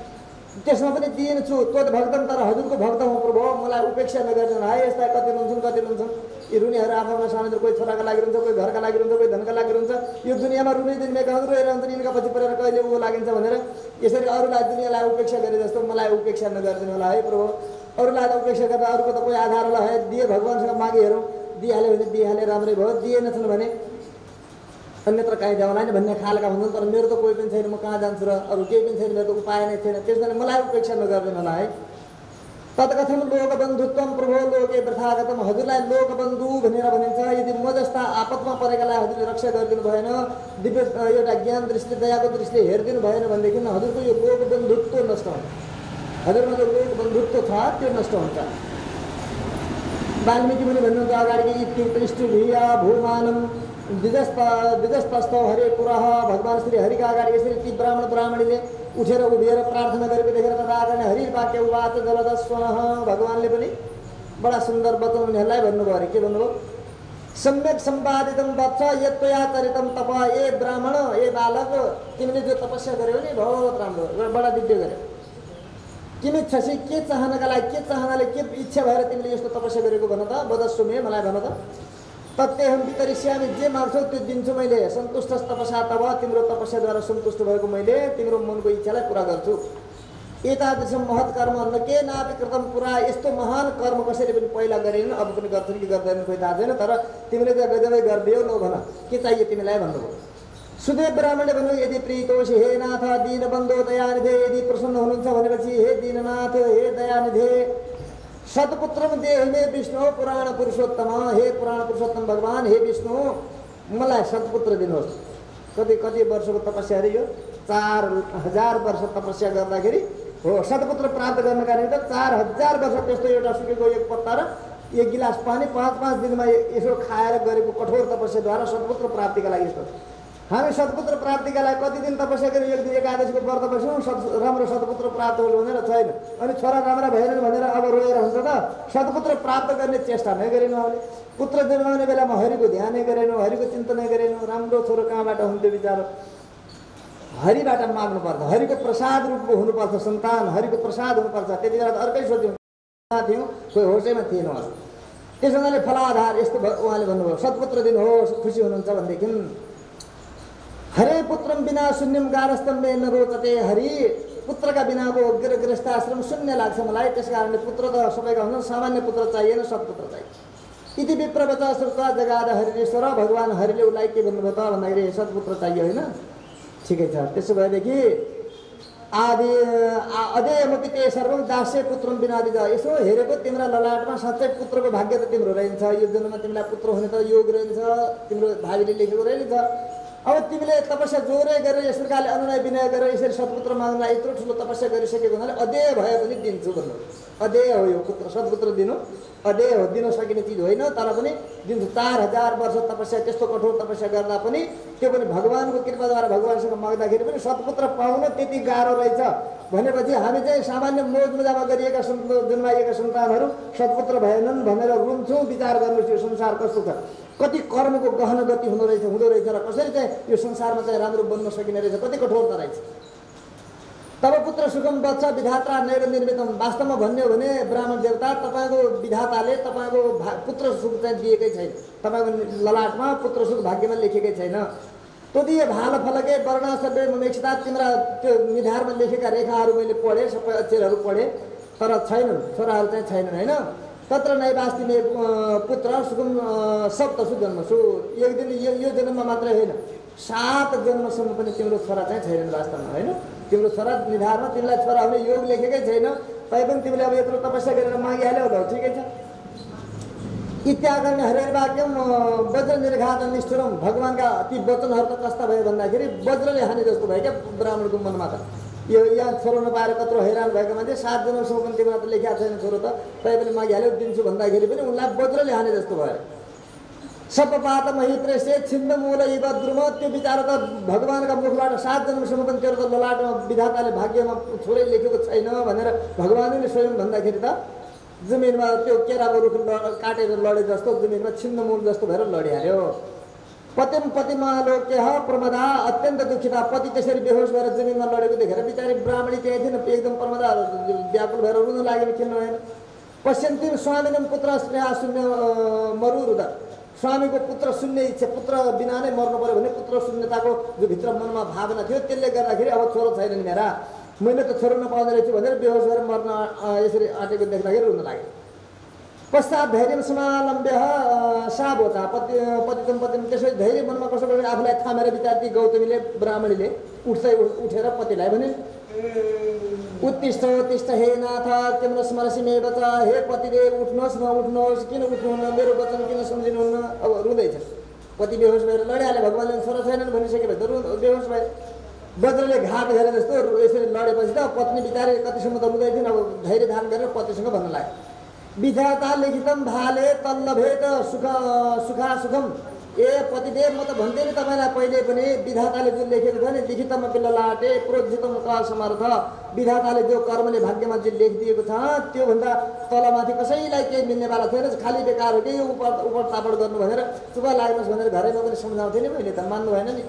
त्यसमा पनि दीन छु। तद्भक्तम, तर हजुरको भक्त हुँ प्रभु, मलाई उपेक्षा नगर्नु है। यस्ता कति हुन्छन्, कति हुन्छन् यी रुनीहरू आफ्नो सानो, कोही छोराका लागि हुन्छ, कोही घरका लागि हुन्छ, कोही धनका लागि हुन्छ। यो दुनियाँमा रुनी दिनमेका रोइरहन्छन्, यिनका पछि परेर कहिले ऊ लागिन्छ भनेर। यसरी अरूलाई दुनियाँलाई उपेक्षा गरे जस्तो मलाई उपेक्षा नगरिदिनु होला है प्रभु। अरूलाई त उपेक्षा गर्दा अरूको त कोही आधार होला है। दिए भगवान्सँग मागे हेरौँ, दिइहाल्यो भने दिइहाले राम्रै भयो, दिएनछन् भने अन्यत्र कहीँ जाउँला नि भन्ने खालका हुन्छन्। तर मेरो त कोही पनि छैन, म कहाँ जान्छु र, अरू केही पनि छैन, मेरो त उपाय नै छैन। त्यसैले मलाई उपेक्षा नगरिदिनु होला है। तत्कथम लोकबन्धुत्वम प्रभो लोके वृथागतम, हजुरलाई लोकबन्धु भनेर भनिन्छ। यदि म जस्ता आपतमा परेकालाई हजुरले रक्षा गरिदिनु भएन, दिव्य एउटा ज्ञान दृष्टिले, दयाको दृष्टिले हेरिदिनु भएन भनेदेखि हजुरको यो लोकबन्धुत्व नष्ट हुन्छ। हजुरमा जो लोकबन्धुत्व छ त्यो नष्ट हुन्छ। वाल्मीकि मुनि भन्नुहुन्छ अगाडि इत्युक्तृष्टुभिया भूमानम द्विजस्तस्थौ हरे पुरः, भगवान् श्री हरिका अगाडि यसरी ती ब्राह्मणीले उठेर उभिएर प्रार्थना गरेको देखेर त राजाले हरि वाक्य उवाच जलदस्वनः, भगवान्ले पनि बडा सुन्दर वचन उनीहरूलाई भन्नुभयो अरे। के भन्नुभयो? सम्यक सम्पादितम वत्स यत्त्वया चरितम तप, ए ब्राह्मण, ए बालक, तिमीले जो तपस्या गर्यौ नि बहुत राम्रो, बडा दिव्य गर्यौ। तिमी छसी के चाहनाका लागि, के चाहनाले, के इच्छा भएर तिमीले यस्तो तपस्या गरेको भन त, बदस्सु मे, मलाई भन त। तत्यहं वितरिष्यामि, जे माग्छौ त्यो दिन्छु मैले। सन्तुष्ट तपस्या तब, तिम्रो तपस्याद्वारा सन्तुष्ट भएको मैले तिम्रो मनको इच्छालाई पुरा गर्छु। एतादृशम महत् कर्म न के नापि कृतम पुरा, यस्तो महान कर्म कसैले पनि पहिला गरेन, अब पनि गर्छन् कि गर्दैनन् खोइ थाहा छैन, तर तिमीले त गजबै गरिदियौ, ल भन के चाहियो तिमीलाई भन्नुभयो। सुदेव ब्राह्मणले भन्नु यदि प्रीतोषि हे नाथ दीनबन्धो दयानिधे, यदि प्रसन्न हुनुहुन्छ भनेपछि हे दीननाथ, हे दयानिधे, सत्पुत्रम देहिमे विष्णु पुराण पुरुषोत्तम, हे पुराण पुरुषोत्तम भगवान्, हे विष्णु मलाई सत्पुत्र दिनुहोस्। कति वर्षको तपस्या अरे यो? 4000 वर्ष तपस्या गर्दाखेरि हो सत्पुत्र प्राप्त गर्नका निम्ति 4000 वर्ष त्यस्तो एउटा सुकेको एक पत्ता र एक गिलास पानी 5-5 दिनमा यसो खाएर गरेको कठोर तपस्याद्वारा सत्पुत्र प्राप्तिका लागि यस्तो। हामी सत्पुत्र प्राप्तिका लागि कति दिन तपस्या गऱ्यौँ, एक दिन एकादशीको व्रत बस्यौँ, राम्रो सत्पुत्र प्राप्त हुनु भनेर छैन। अनि छोरा राम्रा भएनन् भनेर अब रोएर हुन्छ त? सत्पुत्र प्राप्त गर्ने चेष्टा नै गरेनौँ। हामीले पुत्र जन्माउने बेलामा हरिको ध्यानै गरेनौँ, हरिको चिन्तनै गरेनौँ। राम्रो छोरो कहाँबाट हुन्थ्यो विचार। हरिबाट माग्नुपर्छ, हरिको प्रसाद रूपको हुनुपर्छ सन्तान, हरिको प्रसाद हुनुपर्छ। त्यति बेला त अर्कै सोच्यौँ थियौँ, कोही होसैमा थिएन। त्यसो हुनाले फलाधार यस्तो उहाँले भन्नुभयो, सत्पुत्र दिनुहोस् खुसी हुनुहुन्छ भनेदेखि। हरे पुत्रम बिना शून्यम गारस्तम न रोचते, हरि पुत्रका बिनाको गृहस्थाश्रम शून्य लाग्छ मलाई, त्यस कारणले पुत्र त सबैका हुन्छ, सामान्य पुत्र चाहिएन, सत्पुत्र चाहियो। इति विप्रवच श्रुत्वा जगाद हरिश्वर, भगवान् हरिले उसलाई के भन्नुभयो त भन्दाखेरि सत्पुत्र चाहियो होइन। ठिकै छ, त्यसो भएदेखि आदि अदेयमपि ते सर्वं दास्य पुत्रम बिना दिज, यसो हेरेको तिम्रो ललाटमा साँच्चै पुत्रको भाग्य त तिम्रो रहेछ, यो जन्ममा तिमीलाई पुत्र हुने त योग रहेछ, तिम्रो भावीले लेखेको रहेछ। अब तिमीले तपस्या जोरै गरेर यस प्रकारले अनुनय विनय गरेर यसरी सत्पुत्र माग्नलाई यत्रो ठुलो तपस्या गरिसकेको हुनाले अदेय भए पनि दिन्छु भन्नु। अदेय हो यो पुत्र, सत्पुत्र दिनु अदेय हो, दिन सकिने चिज होइन, तर पनि दिन्छु। 4000 वर्ष तपस्या, त्यस्तो कठोर तपस्या गर्दा पनि, त्यो पनि भगवानको कृपाद्वारा भगवानसँग माग्दाखेरि पनि सत्पुत्र पाउन त्यति गाह्रो रहेछ भनेपछि हामी चाहिँ सामान्य मोजमजामा गरिएका जन्माइएका सन्तानहरू सत्पुत्र भएनन् भनेर रुन्छौँ। विचार गर्नुहोस् यो संसार कस्तो छ, कति कर्मको गहन गति हुँदो रहेछ र कसरी चाहिँ यो संसारमा चाहिँ राम्रो बन्न सकिने रहेछ, कति कठोरता रहेछ। तब पुत्र सुखम बच्छ विधाता नैव निर्मितम, वास्तवमा भन्ने हो भने ब्राह्मण देवता तपाईँको विधाताले तपाईँको पुत्र सुख चाहिँ दिएकै छैन, तपाईँको ललाटमा पुत्र सुख भाग्यमा लेखेकै छैन। तदीय भाल फलके वर्णाश्रय ममेक्षता, तिम्रा त्यो निधारमा लेखेका रेखाहरू मैले पढेँ, सबै अक्षरहरू पढेँ, तर छैनन्, छोराहरू चाहिँ छैनन् होइन। तत्र नैवास्ति मे पुत्र सुखम सप्तसु जन्मसु, एक दिन यो जन्ममा मात्रै होइन 7 जन्मसम्म पनि तिम्रो छोरा चाहिँ छैनन् वास्तवमा होइन। तिम्रो छोरा निधारमा तिमीलाई छोरा हुने योग लेखेकै छैन, तैपनि तिमीले अब यत्रो तपस्या गरेर मागिहाल्यौ होला, ठिकै छ। इत्यागर्ने हरिर्वाक्यम वज्र निर्घात निष्ठुरम, भगवानका ती वचनहरू त कस्ता भयो भन्दाखेरि वज्रले हाने जस्तो भयो क्या ब्राह्मणको मनमा त। यो यहाँ छोरो नपाएर कत्रो हैरान भएको मान्छे 7 जन्मसम्म पनि तिमीलाई त लेखिएको छैन छोरो त, तैपनि मागिहाल्यौ दिन्छु भन्दाखेरि पनि उनलाई वज्रले हाने जस्तो भयो। सपपात महित्रेसे छिन्न मूल इव द्रुम, त्यो विचार त भगवानका मुखबाट 7 जन्मसम्म पनि तेरो त ललाटमा विधाताले भाग्यमा छोरै लेखेको छैन भनेर भगवानले स्वयं भन्दाखेरि त जमिनमा त्यो केराको रुख काटेर लडे जस्तो जमिनमा छिन्न मूल जस्तो भएर लडिहाल्यो। पतिम पतिमालोक्य प्रमदा, अत्यन्त दुखिता, पति त्यसरी बेहोस भएर जमिनमा लडेको देखेर बिचारी ब्राह्मणी त्यही थिएन, एकदम प्रमदा व्याकुल भएर रुन लागेर खेल्नु भएन। पश्यन्तिम स्वामिनम पुत्र स्नेहा शून्य मरुरुद, स्वामीको पुत्र शून्य इच्छा, पुत्र बिना नै मर्नु पर्यो भने पुत्र शून्यताको जो भित्र मनमा भावना थियो त्यसले गर्दाखेरि अब छोरो छैन नि मेरा, मैले त छोरो नपाउँदो रहेछु भनेर बेहोस भएर मर्न यसरी आँटेको देख्दाखेरि रुन लाग्यो। पश्चात धैर्य समालम्ब्य साबोचा पतितम पतिम, त्यसपछि धैर्य मनमा कसो गरेर आफूलाई थामेर विचारती गौतमीले ब्राह्मणीले उठेर पतिलाई भने उत्तिष्ठ उत्तिष्ठ हे नाथ तिम्रो स्मरसी मे बच, हे पतिदेव उठ्नुहोस् न उठ्नुहोस्, किन उठ्नुहुन्न, मेरो वचन किन सम्झिनुहुन्न। अब रुँदैछ, पति बेहोस भएर लडिहाले, भगवान्ले छोरा छैनन् भनिसकेपछि त बेहोस भए। वज्रले घात गरेर जस्तो यसरी लडेपछि त पत्नी बिचारी कतिसम्म त रुँदै थिइन्, अब धैर्य धारण गरेर पतिसँग भन्न लाग्यो, विधाता लिखितम भाले तल्लभेत सुखा सुखम, ए पतिदेव म त भन्थेँ नि तपाईँलाई पहिले पनि, विधाताले जुन लेखेको छ नि लिखितम पिल्ललाटे प्रोजितम क समर्थ, विधाताले जो कर्मले भाग्यमा जो लेखिदिएको छ त्योभन्दा तलमाथि कसैलाई केही मिल्नेवाला छैन, खालि बेकार हो कि यो उपर तापड गर्नु भनेर चुप लाग्नुहोस् भनेर घरैमा पनि सम्झाउँथेँ नि मैले त, मान्नु भएन नि।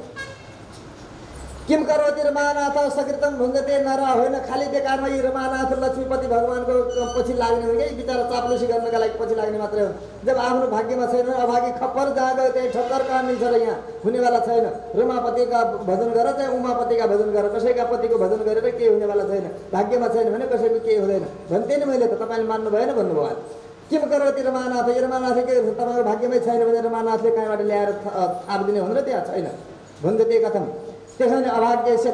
किम करोति रमानाथ सकृतम भुङ्गते नर, होइन खालि बेकारमा यी रमानाथ लक्ष्मीपति भगवानको पछि लाग्ने हो कि बिचरा चाप्लुसी गर्नका लागि पछि लाग्ने मात्रै हो। जब आफ्नो भाग्यमा छैन अभागी खप्पर जहाँ गयो त्यही ठक्कर कहाँ मिल्छ र यहाँ हुनेवाला छैन। रमापतिका भजन गर चाहिँ उमापतिका भजन गर, कसैका पतिको भजन गरेर केही हुनेवाला छैन, भाग्यमा छैन भने कसैको केही हुँदैन भन्थे नि मैले त, तपाईँले मान्नु भएन भन्नुभयो। किम करोति रमानाथ, यो रमानाथले के तपाईँको भाग्यमै छैन भने रमानाथले कहाँबाट ल्याएर थापिदिने हुनु र त्यहाँ छैन। भुङ्गते कथम, त्यसैले अभाग्यस्य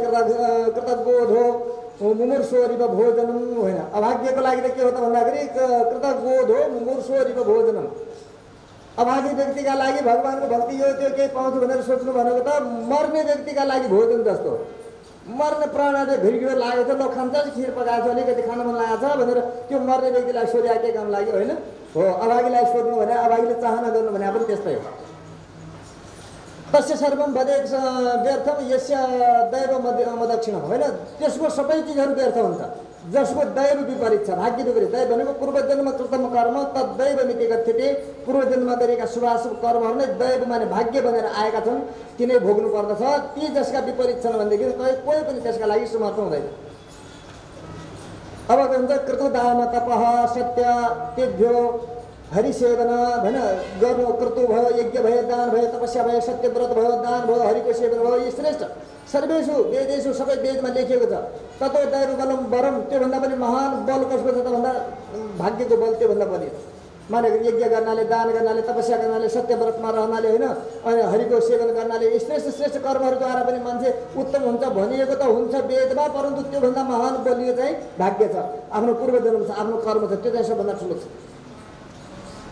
कृतज्ञोधो मुमुर्षोरिव भोजनम, होइन अभाग्यको लागि त के हो त भन्दाखेरि कृतज्ञोधो मुमुर्षोरिव भोजनम, अभागी व्यक्तिका लागि भगवानको भक्ति यो त्यो केही पाउँछु भनेर सोच्नु भनेको त मर्ने व्यक्तिका लागि भोजन जस्तो। मर्ने प्राणले भिडभिड लागेको छ, ल खान्छ खिर पकाएको छ अलिकति खान मन लागेको छ भनेर त्यो मर्ने व्यक्तिलाई सोध्या के काम लाग्यो होइन हो। अभागीलाई सोध्नु भने अभागीले चाहना गर्नु भने पनि त्यस्तै हो। तस्य सर्वम वदेत व्यर्थम यस्य दैव मदक्षिणम, होइन त्यसको सबै चिजहरू व्यर्थ हुन्छ। जसको दैव विपरीत छ, भाग्य विपरीत। दैव भनेको पूर्वजन्म कृतम कर्म तद्दैवमिति गच्छति, पूर्वजन्ममा गरेका शुभाशुभ कर्महरू नै दैव माने भाग्य बनेर आएका छन्, तिनै भोग्नु पर्दछ। ती जसका विपरीत छन् भनेदेखि कोही पनि त्यसका लागि समर्थ हुँदैन। अब के भन्छ, कृतदान तपः सत्य तेभ्यो हरिसेवन होइन, गर्नु कृतु भयो, यज्ञ भयो, दान भयो, तपस्या भयो, सत्यव्रत भयो, दान भयो, हरिको सेवन भयो, यी श्रेष्ठ सर्वेषु वेदेषु सबै वेदमा लेखिएको छ। ततो दैव बलम वरम, त्योभन्दा पनि महान बल कसको छ त भन्दा भाग्यको बल त्योभन्दा बढी छ। माने यज्ञ गर्नाले, दान गर्नाले, तपस्या गर्नाले, सत्यव्रतमा रहनाले होइन, अनि हरिको सेवन गर्नाले श्रेष्ठ श्रेष्ठ कर्महरूद्वारा पनि मान्छे उत्तम हुन्छ भनिएको त हुन्छ वेदमा, परन्तु त्योभन्दा महान बलियो चाहिँ भाग्य छ, आफ्नो पूर्वजन्म छ, आफ्नो कर्म छ, त्यो चाहिँ सबभन्दा ठुलो छ।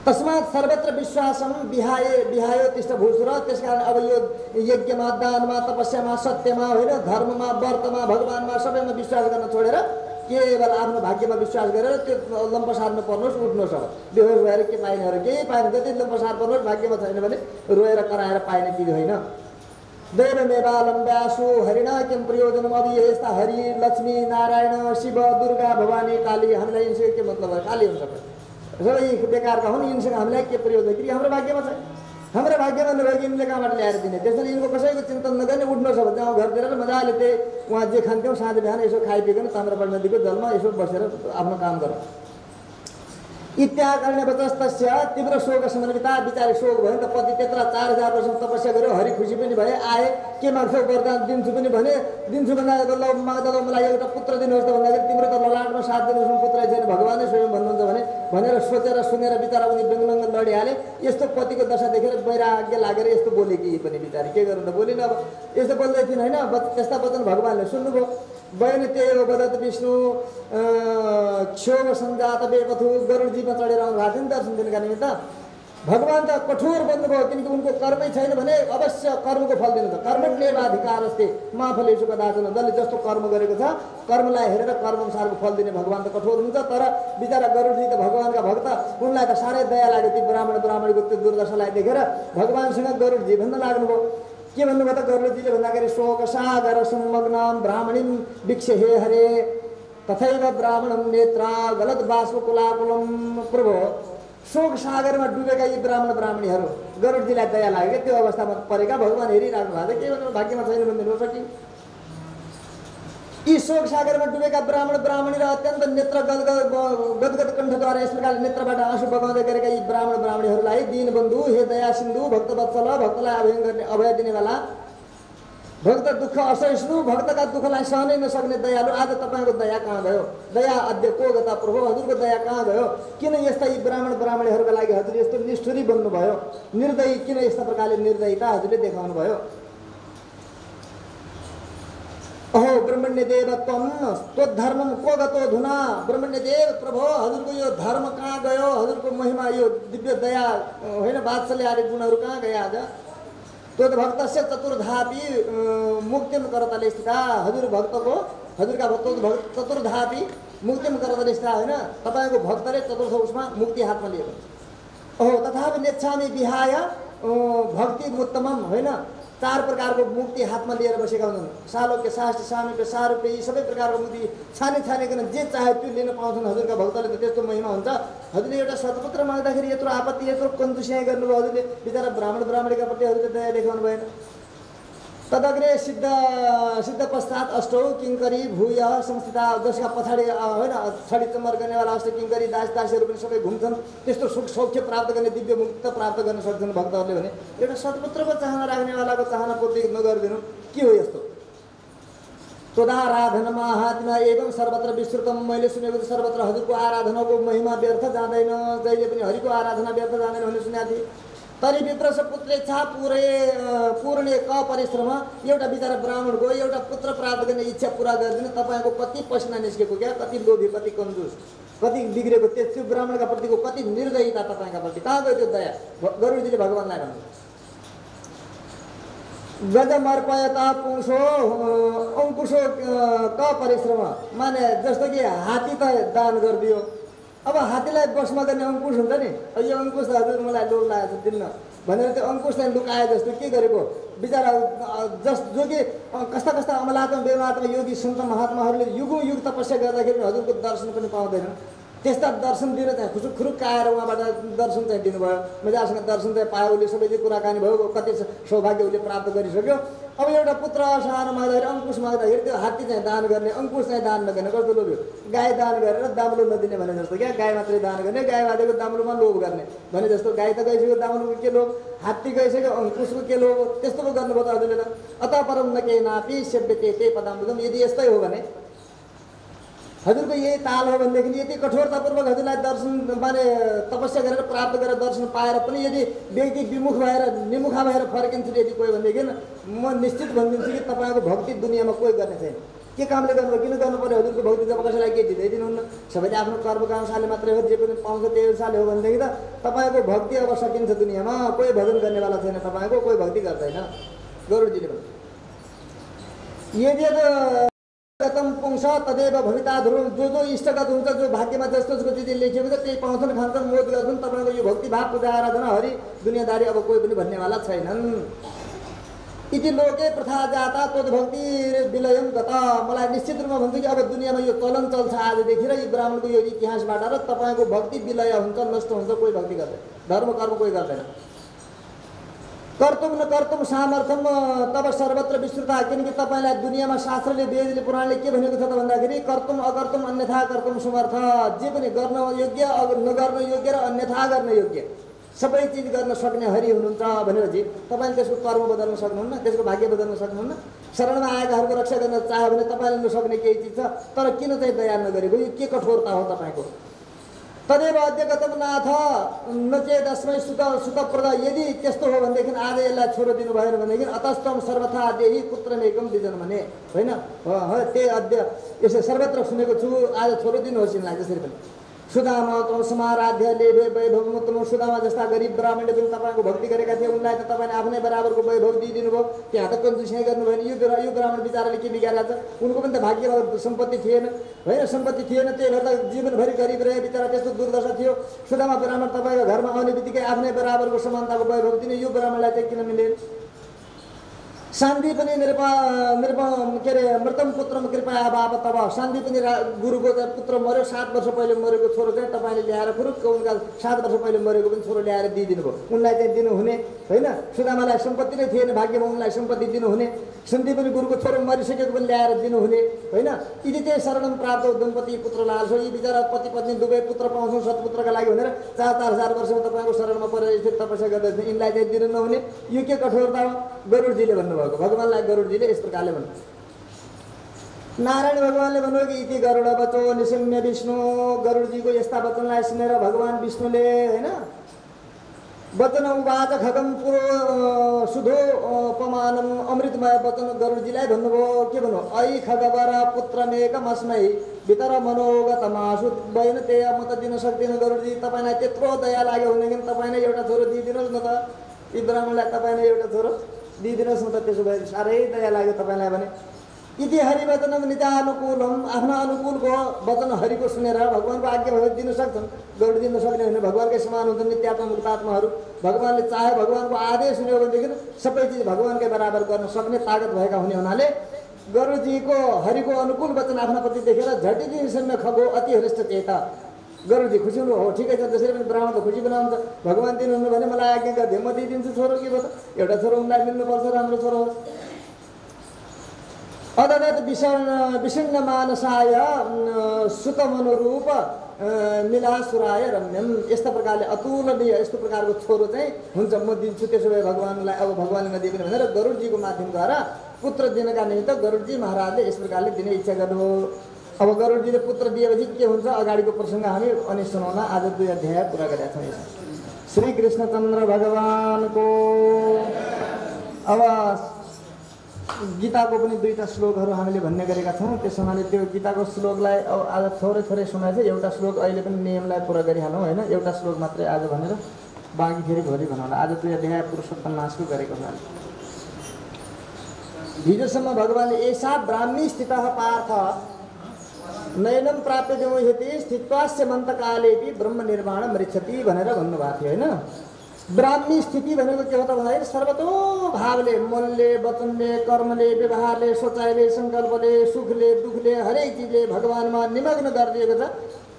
तस्मात् सर्वत्र विश्वासम विहायो तिष्ठ भूसुर। त्यसकारण अब यो यज्ञमा, दानमा, तपस्यामा, सत्यमा होइन, धर्ममा, व्रतमा, भगवानमा सबैमा विश्वास गर्न छोडेर केवल आफ्नो भाग्यमा विश्वास गरेर त्यो लम्पसारमा पर्नुहोस्, उठ्नुहोस्। अब बेहोस भएर के पाइने अरू केही पाएन, जति लम्पसार पर्नुहोस्, भाग्यमा छैन भने रोएर कराएर पाइने चिज होइन। दैवमेवालम्ब्यासु हरिणा किम प्रयोजनम। अब यो यस्ता हरि, लक्ष्मी, नारायण, शिव, दुर्गा, भवानी, काली, हामीलाई यिनसँग के मतलब हो? काली हुन्छ सबै बेकारका हुन्, यिनसँग हामीलाई के प्रयोजन? कि हाम्रो भाग्यमा छ, हाम्रो भाग्यमा नभएको यिनले कहाँबाट ल्याएर दिने? त्यसैले यिनको कसैको चिन्तन नगर्ने, उठ्नुहोस् अब गाउँ घरतिर मजाले त्यही उहाँ जे खान्थ्यौँ साँझ बिहान यसो खाइपिकन ताम्रपण्ड नदीको जलमा यसो बसेर आफ्नो काम गरौँ। इत्याकर्ण्य वचस्तस्य तीव्र शोक समन्विता। बिचारी शोक भयो नि त, पति त्यत्रा 4000 वर्ष तपस्या गर्यो, हरि खुसी पनि भए, आए, के माग्छौ वरदान दिन्छु पनि भने, दिन्छु भन्दा ल माग्दा ल मलाई एउटा पुत्र दिनुहोस् त भन्दाखेरि तिम्रो त ललाटमा 7 दिनसम्म पुत्र छैन, भगवानै स्वयं भन्नुहुन्छ भने भनेर सोचेर सुनेर बिचारा उनी व्यङ्ग लडिहाले। यस्तो पतिको दशा देखेर वैराग्य लागेर यस्तो बोले कि पनि बिचारी के गर्नु त बोलिन। अब यस्तो बोल्दै थिइन् होइन, त्यस्ता वचन भगवानले सुन्नुभयो। बयन त्यही हो बदत विष्णु क्षोभ सञ्जात बेपथु। गरुडजीमा चढेर आउनु भएको थियो नि दर्शन दिनका निमित्त। भगवान त कठोर बन्नुभयो, किनकि उनको कर्मै छैन भने अवश्य कर्मको फल दिनुहुन्छ। कर्मण्येवाधिकार अस्ति मा फलेषु कदाचन। जसले जस्तो कर्म गरेको छ कर्मलाई हेरेर कर्मअनुसारको फल दिने भगवान त कठोर हुन्छ। तर बिचरा गरुडजी त भगवानका भक्त, उनलाई त साह्रै दया लाग्यो ती ब्राह्मणको त्यो दुर्दशालाई देखेर। भगवानसँग गरुडजी भन्न लाग्नुभयो। के भन्नुभयो त गरुडजीले भन्दाखेरि, शोक सागर संमग्नां ब्राह्मणीं वीक्ष्य हे हरे तथैव ब्राह्मणं नेत्रा गलत बाष्पकुलाकुलं। प्रभु, शोक सागरमा डुबेका यी ब्राह्मण ब्राह्मणीहरू, गरुडजीलाई दया लाग्यो त्यो अवस्थामा परेका। भगवान हेरिराख्नु भएको छ, के भन्नु भाग्यमा छैन भनिदिनु सक्छ कि? यी शोक सागरमा डुबेका ब्राह्मण ब्राह्मणी र अत्यन्त नेत्र गदगद कण्ठद्वारा यस प्रकारले नेत्रबाट आँसु बगाउँदै गरेका यी ब्राह्मण ब्राह्मणीहरूलाई दीनबन्धु, हे दया सिन्धु, भक्तवत्सल, भक्तलाई अभय दिनेवाला, भक्त दुःख असहिष्णु, भक्तका दुःखलाई सहनै नसक्ने दयालु, आज तपाईँको दया कहाँ गयो? दया अद्य को गता प्रभु, हजुरको दया कहाँ गयो? किन यस्ता यी ब्राह्मण ब्राह्मणीहरूका लागि हजुर यस्तो निष्ठुरी बन्नुभयो? निर्दयी किन यस्ता प्रकारले निर्दयिता हजुरले देखाउनु भयो? अहो ब्रह्मण्य देव त्वं त्वद्धर्मं को गतो धुना। ब्रह्मण्य देव प्रभु, हजुरको यो धर्म कहाँ गयो? हजुरको महिमा, यो दिव्य दया होइन, वात्सल्य आदि गुणहरू कहाँ गए आज? त्वद्भक्तस्य चतुर्धापि मुक्तिम करतले स्थिता। हजुरका भक्त चतुर्धापि मुक्तिम करतले स्थिता होइन, तपाईँको भक्तले चतुर्थ उसमा मुक्ति हातमा लिएको। ओहो तथापि नेच्छामि विहाय भक्ति उत्तमम होइन, 4 प्रकारको मुक्ति हातमा लिएर बसेका हुन्छन्। सालोक्य, साष्ट, सामिप्य, सारूप्य, यी सबै प्रकारको मुक्ति छानिकन जे चाहे त्यो लिन पाउँछन् हजुरका भक्तले। त त्यस्तो महिमा हुन्छ। हजुरले एउटा सत्पुत्र माग्दाखेरि यत्रो आपत्ति, यत्रो कन्जुसियाइ गर्नुभयो हजुरले। बिचरा ब्राह्मण ब्राह्मणीका प्रति हजुरले दया देखाउनु भएन। तदग्रे सिद्ध पश्चात अष्टौ किङ्करी भूय संस्थिता। जसका पछाडि होइन छडी चम्मर गर्नेवाला अष्ट किङ्करी दास दासीहरू पनि सबै घुम्छन्। त्यस्तो सुख सौख्य प्राप्त गर्ने, दिव्य मुक्त प्राप्त गर्न सक्छन् भक्तहरूले भने एउटा सत्पुत्रको चाहना राख्नेवालाको चाहना पूर्ति नगरिदिनु के हो यस्तो? तदाराधना महात्मा एवं सर्वत्र विस्तृतम। मैले सुनेको त सर्वत्र हजुरको आराधनाको महिमा व्यर्थ जाँदैन, जहिले पनि हरिको आराधना व्यर्थ जाँदैन भन्ने सुनेको थिएँ। तरी विप्रश पुत्रेच्छा पूर्णे क परिश्रम। एउटा बिचरा ब्राह्मणको एउटा पुत्र प्राप्त गर्ने इच्छा पुरा गरिदिनु तपाईँको कति पसिना निस्केको क्या, कति लोभी, कति कन्जुस, कति बिग्रेको, त्यो ब्राह्मणका प्रतिको कति निर्दयिता तपाईँका प्रति। कहाँ गयो त्यो दया? गरुडजीले भगवानलाई भन्नु। गजमर्पयता पुंसो अङ्कुशो क परिश्रम। माने जस्तो कि हात्ती त दान गरिदियो, अब हात्तीलाई बसमा गर्ने अङ्कुश हुन्छ नि, यो अङ्कुश हजुर मलाई लोभ लागेको छ दिन्न, भनेर त्यो अङ्कुश चाहिँ लुकाए जस्तो के गरेको बिचरा जो कि कस्ता कस्ता अमलात्मा बेमात्मा योगी सन्त महात्माहरूले युगौँ युग तपस्या गर्दाखेरि पनि हजुरको दर्शन पनि पाउँदैन। त्यस्ता दर्शन दिन चाहिँ खुरुक्क आएर उहाँबाट दर्शन चाहिँ दिनुभयो। मजासँग दर्शन चाहिँ पायो, उसले सबै कुराकानी भयो, कति सौभाग्य उसले प्राप्त गरिसक्यो। अब एउटा पुत्र सानो माग्दाखेरि अङ्कुश माग्दाखेरि त्यो हात्ती चाहिँ दान गर्ने, अङ्कुश चाहिँ दान नगर्ने, कस्तो लोभ, गाई दान गरेर दाम्लो नदिने भने जस्तो क्या, गाई मात्रै दान गर्ने, गाई बाँधेको दाम्लोमा लोभ गर्ने भने जस्तो। गाई त गइसक्यो दाम्लोको के लोभ, हात्ती गइसक्यो अङ्कुशको के लोभ, त्यस्तो पो गर्नुभयो त हजुरले त। अत परम न केही नापी सेव्यते त्यही पदामृतम। यदि यस्तै हो भने हजुरको यही ताल हो भनेदेखि यति कठोरतापूर्वक हजुरलाई दर्शन माने तपस्या गरेर प्राप्त गरेर दर्शन पाएर पनि यदि व्यक्ति विमुख भएर निमुखा भएर फर्किन्छ यदि कोही भनेदेखि म निश्चित भनिदिन्छु कि तपाईँको भक्ति दुनियाँमा कोही गर्ने छैन। के कामले गर्नुभयो, किन गर्नु पर्यो हजुरको भक्ति? जब कसैलाई केही दिँदै दिनुहुन्न, सबैले आफ्नो कर्मको अनुसारले मात्रै हो, जे पनि पाउँछ त्यही अनुसारले हो भनेदेखि त तपाईँको भक्ति अब सकिन्छ दुनियाँमा। कोही भजन गर्नेवाला छैन, तपाईँको कोही भक्ति गर्दैन। गरुडजीले भन्नु यदि गतम पुंस तदेव भविता ध्रुव। जो जो इष्टगत हुन्छ, जो भाग्यमा जस्तो जसको चिज लेखिएको छ त्यही पाउँछन्, खान्छन्, मोद गर्छन्। तपाईँको यो भक्ति भाव पूजा आराधना हरि दुनियाँदारी अब कोही पनि भन्नेवाला छैनन्। इति लोके प्रथा जाता तोद भक्ति विलयम गता। मलाई निश्चित रूपमा भन्छु कि अब दुनियाँमा यो चलन चल्छ आजदेखि र यो ब्राह्मणको यो इतिहासबाट र तपाईँको भक्ति विलय हुन्छ, नष्ट हुन्छ, कोही भक्ति गर्दैन, धर्म कर्म कोही गर्दैन। कर्तुम न कर्तुम सामर्थ्यम तब सर्वत्र विस्तृता। किनकि तपाईँलाई दुनियाँमा शास्त्रले वेदले पुराणले के भनेको छ त भन्दाखेरि कर्तुम अकर्तुम अन्यथा कर्तुम समर्थ। जे पनि गर्न योग्य नगर्न योग्य र अन्यथा गर्न योग्य सबै चिज गर्न सक्ने हरि हुनुहुन्छ भनेपछि तपाईँले त्यसको कर्म बदल्न सक्नुहुन्न, त्यसको भाग्य बदल्न सक्नुहुन्न। शरणमा आएकाहरूको रक्षा गर्न चाह्यो भने तपाईँले नसक्ने केही चिज छ, तर किन चाहिँ दया नगरेको? यो के कठोरता हो तपाईँको? तदेव अध्यगतम नाथ नचेदस्मै सुतप्रद। यदि त्यस्तो हो भनेदेखि आज यसलाई छोरो दिनु भएन भनेदेखि अतस्तम सर्वथा देही पुत्रमेकम दिजन भने होइन। त्यही अध्य यसो सर्वत्र सुनेको छु, आज छोरो दिनुहोस् यिनलाई। जसरी पनि सुदामा तम समाराध्य लेभे वैभव तम। सुदामा जस्ता गरिब ब्राह्मणले पनि तपाईँको भक्ति गरेका थिए, उनलाई त तपाईँले आफ्नै बराबरको वैभव दिइदिनु भयो। त्यहाँ त कन्जुसियाँ गर्नुभयो भने यो ब्राह्मण बिचाराले के बिगारेको छ? उनको पनि त भाग्य सम्पत्ति थिएन होइन, सम्पत्ति थिएन, त्यही भएर त जीवनभरि गरिब रहे, बिचरा त्यस्तो दुर्दशा थियो। सुदामा ब्राह्मण तपाईँको घरमा आउने बित्तिकै आफ्नै बराबरको समानताको वैभव दिने, यो ब्राह्मणलाई चाहिँ किन मिलेन? शान्ति पनि के अरे मृतम पुत्रम कृपया बाबा तब। शान्ति पनि गुरुको पुत्र मऱ्यो, 7 वर्ष पहिले मरेको छोरो चाहिँ तपाईँले ल्याएर फुरुक्क उनका 7 वर्ष पहिले मरेको पनि छोरो ल्याएर दिइदिनु भयो। उनलाई चाहिँ दिनुहुने होइन। सुदामालाई सम्पत्ति नै थिएन, भाग्यमा उनलाई सम्पत्ति दिनुहुने। शान्ति पनि गुरुको छोरो मरिसकेको पनि ल्याएर दिनुहुने होइन। यदि चाहिँ शरणम प्राप्त दम्पति पुत्र लाल्छ, यी बिचरा पति पत्नी दुवै पुत्र पाउँछौँ सत्पुत्रका लागि भनेर 4-4 वर्षमा तपाईँको शरणमा परेर तपस्या गर्दैछ, यिनलाई चाहिँ दिनु नहुने, यो के कठोरता हो? गरुडजीले भन्नुभएको, भगवानलाई गरुडजीले यस प्रकारले भन्नु। नारायण भगवानले भन्नुभयो कि इति गरुड बचो निशम्य विष्णु। गरुडजीको यस्ता वचनलाई सुनेर भगवान विष्णुले होइन वचन उवाच खगम पुरो सुधो अपमानम। अमृतमय वचन गरुडजीलाई भन्नुभयो। के भन्नु? ऐ खगवर पुत्रमेकमस्मै भितर मनोगतमासु भएन त्यही म त दिन सक्दिनँ गरुडजी। तपाईँलाई त्यत्रो दया लाग्यो भनेदेखि तपाईँ नै एउटा छोरो दिइदिनुहोस् न त, यी ब्राह्मणलाई तपाईँ नै एउटा छोरो दिइदिनुहोस् न त। त्यसो भए साह्रै दया लाग्यो तपाईँलाई भने। यदि हरिवचनम निजानुकूलम। आफ्नो अनुकूलको वचन हरिको सुनेर भगवानको आज्ञा भए दिनु सक्छन्। गरुड दिन सक्ने भने भगवानकै समान हुन्छन् नित्यात्मा मुक्तात्माहरू। भगवानले चाहे भगवानको आदेश हुने हो भनेदेखि सबै चिज भगवानकै बराबर गर्न सक्ने ताकत भएका हुने हुनाले गरुडजीको हरिको अनुकूल वचन आफ्नाप्रति देखेर झटिदिनसम्म खगो अति हृष्ट चेता। गरुडजी खुसी हुनु हो, ठिकै छ, जसरी पनि ब्राह्मण त खुसी बनाउँछ। भगवान दिनुहुन्न भने मलाई आज्ञा गरिदिए म दिइदिन्छु छोरो। के भयो त, एउटा छोरो उनलाई मिल्नुपर्छ, राम्रो छोरो होस्। अददत विषण्ण मानसाय सुतमनुरूप मिलासुराय रम्यम। यस्ता प्रकारले अतुलनीय यस्तो प्रकारको छोरो चाहिँ हुन्छ म दिन्छु। त्यसो भए भगवानलाई अब भगवानले नदिए पनि भनेर गरुडजीको माध्यमद्वारा पुत्र दिनका निमित्त गरुडजी महाराजले यस प्रकारले दिने इच्छा गर्नुभयो। अब गरुडजीले पुत्र दिएपछि के हुन्छ अगाडिको प्रसङ्ग हामी अनि सुनाउला। आज 2 अध्याय पुरा गरेका छौँ। श्री कृष्णचन्द्र भगवानको अब गीताको पनि 2टा श्लोकहरू हामीले भन्ने गरेका छौँ। त्यसो हुनाले त्यो गीताको श्लोकलाई अब आज थोरै थोरै सुनाएछ। एउटा श्लोक अहिले पनि नियमलाई पुरा गरिहालौँ होइन। एउटा श्लोक मात्रै आज भनेर बाँकी फेरि भोलि भनौँला। आज 2 अध्याय पुरुषोत्तम मासको गरेको हुनाले हिजोसम्म भगवानले एषा ब्राह्मी स्थितः पार्थ नयनम प्राप्य देवहेति स्थित्वास्य मन्तकालेपि ब्रह्म निर्माण मृच्छति भनेर भन्नुभएको थियो होइन। ब्राह्मी स्थिति भनेको के हो त भन्दाखेरि सर्वतोभावले मनले, वचनले, कर्मले, व्यवहारले, सोचाइले, सङ्कल्पले, सुखले, दुःखले, हरेक चिजले भगवानमा निमग्न गरिदिएको छ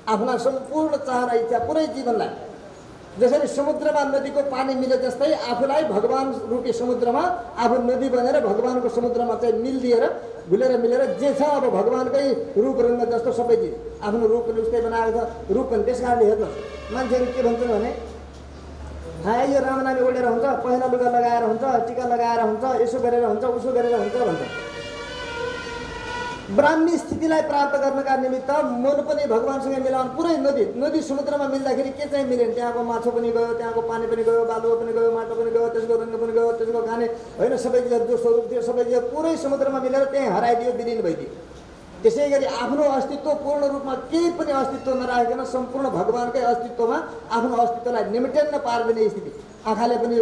आफ्ना सम्पूर्ण चाहना इच्छा पुरै जीवनलाई। जसरी समुद्रमा नदीको पानी मिले जस्तै आफूलाई भगवान रूपी समुद्रमा आफू नदी बनेर भगवानको समुद्रमा चाहिँ मिलिदिएर घुलेर मिलेर जे छ अब भगवानकै रूप रङ्ग जस्तो सबै चिज आफ्नो रूप पनि उस्तै बनाएको छ। रूप पनि त्यस कारणले हेर्नुहोस्, मान्छेहरू के भन्छन् भने यो रामनामी ओढेर हुन्छ, पहेँलो लुगा लगाएर हुन्छ, टिका लगाएर हुन्छ, यसो गरेर हुन्छ, उसो गरेर हुन्छ भन्छ। ब्राह्मी स्थितिलाई प्राप्त गर्नका निमित्त मन पनि भगवानसँग मिलाउनु पुरै नदी समुद्रमा मिल्दाखेरि के चाहिँ मिलेन? त्यहाँको माछो पनि गयो, त्यहाँको पानी पनि गयो, बालुवा पनि गयो, माटो पनि गयो, त्यसको रङ्ग पनि गयो, त्यसको खाने होइन सबै चिज जो स्वरूप थियो सबै चिज पुरै समुद्रमा मिलेर त्यहीँ हराइदियो, विलीन भइदियो। त्यसै गरी आफ्नो अस्तित्व पूर्ण रूपमा केही पनि अस्तित्व नराखिकन सम्पूर्ण भगवानकै अस्तित्वमा आफ्नो अस्तित्वलाई निमेटन्न पारिदिने स्थिति। आँखाले पनि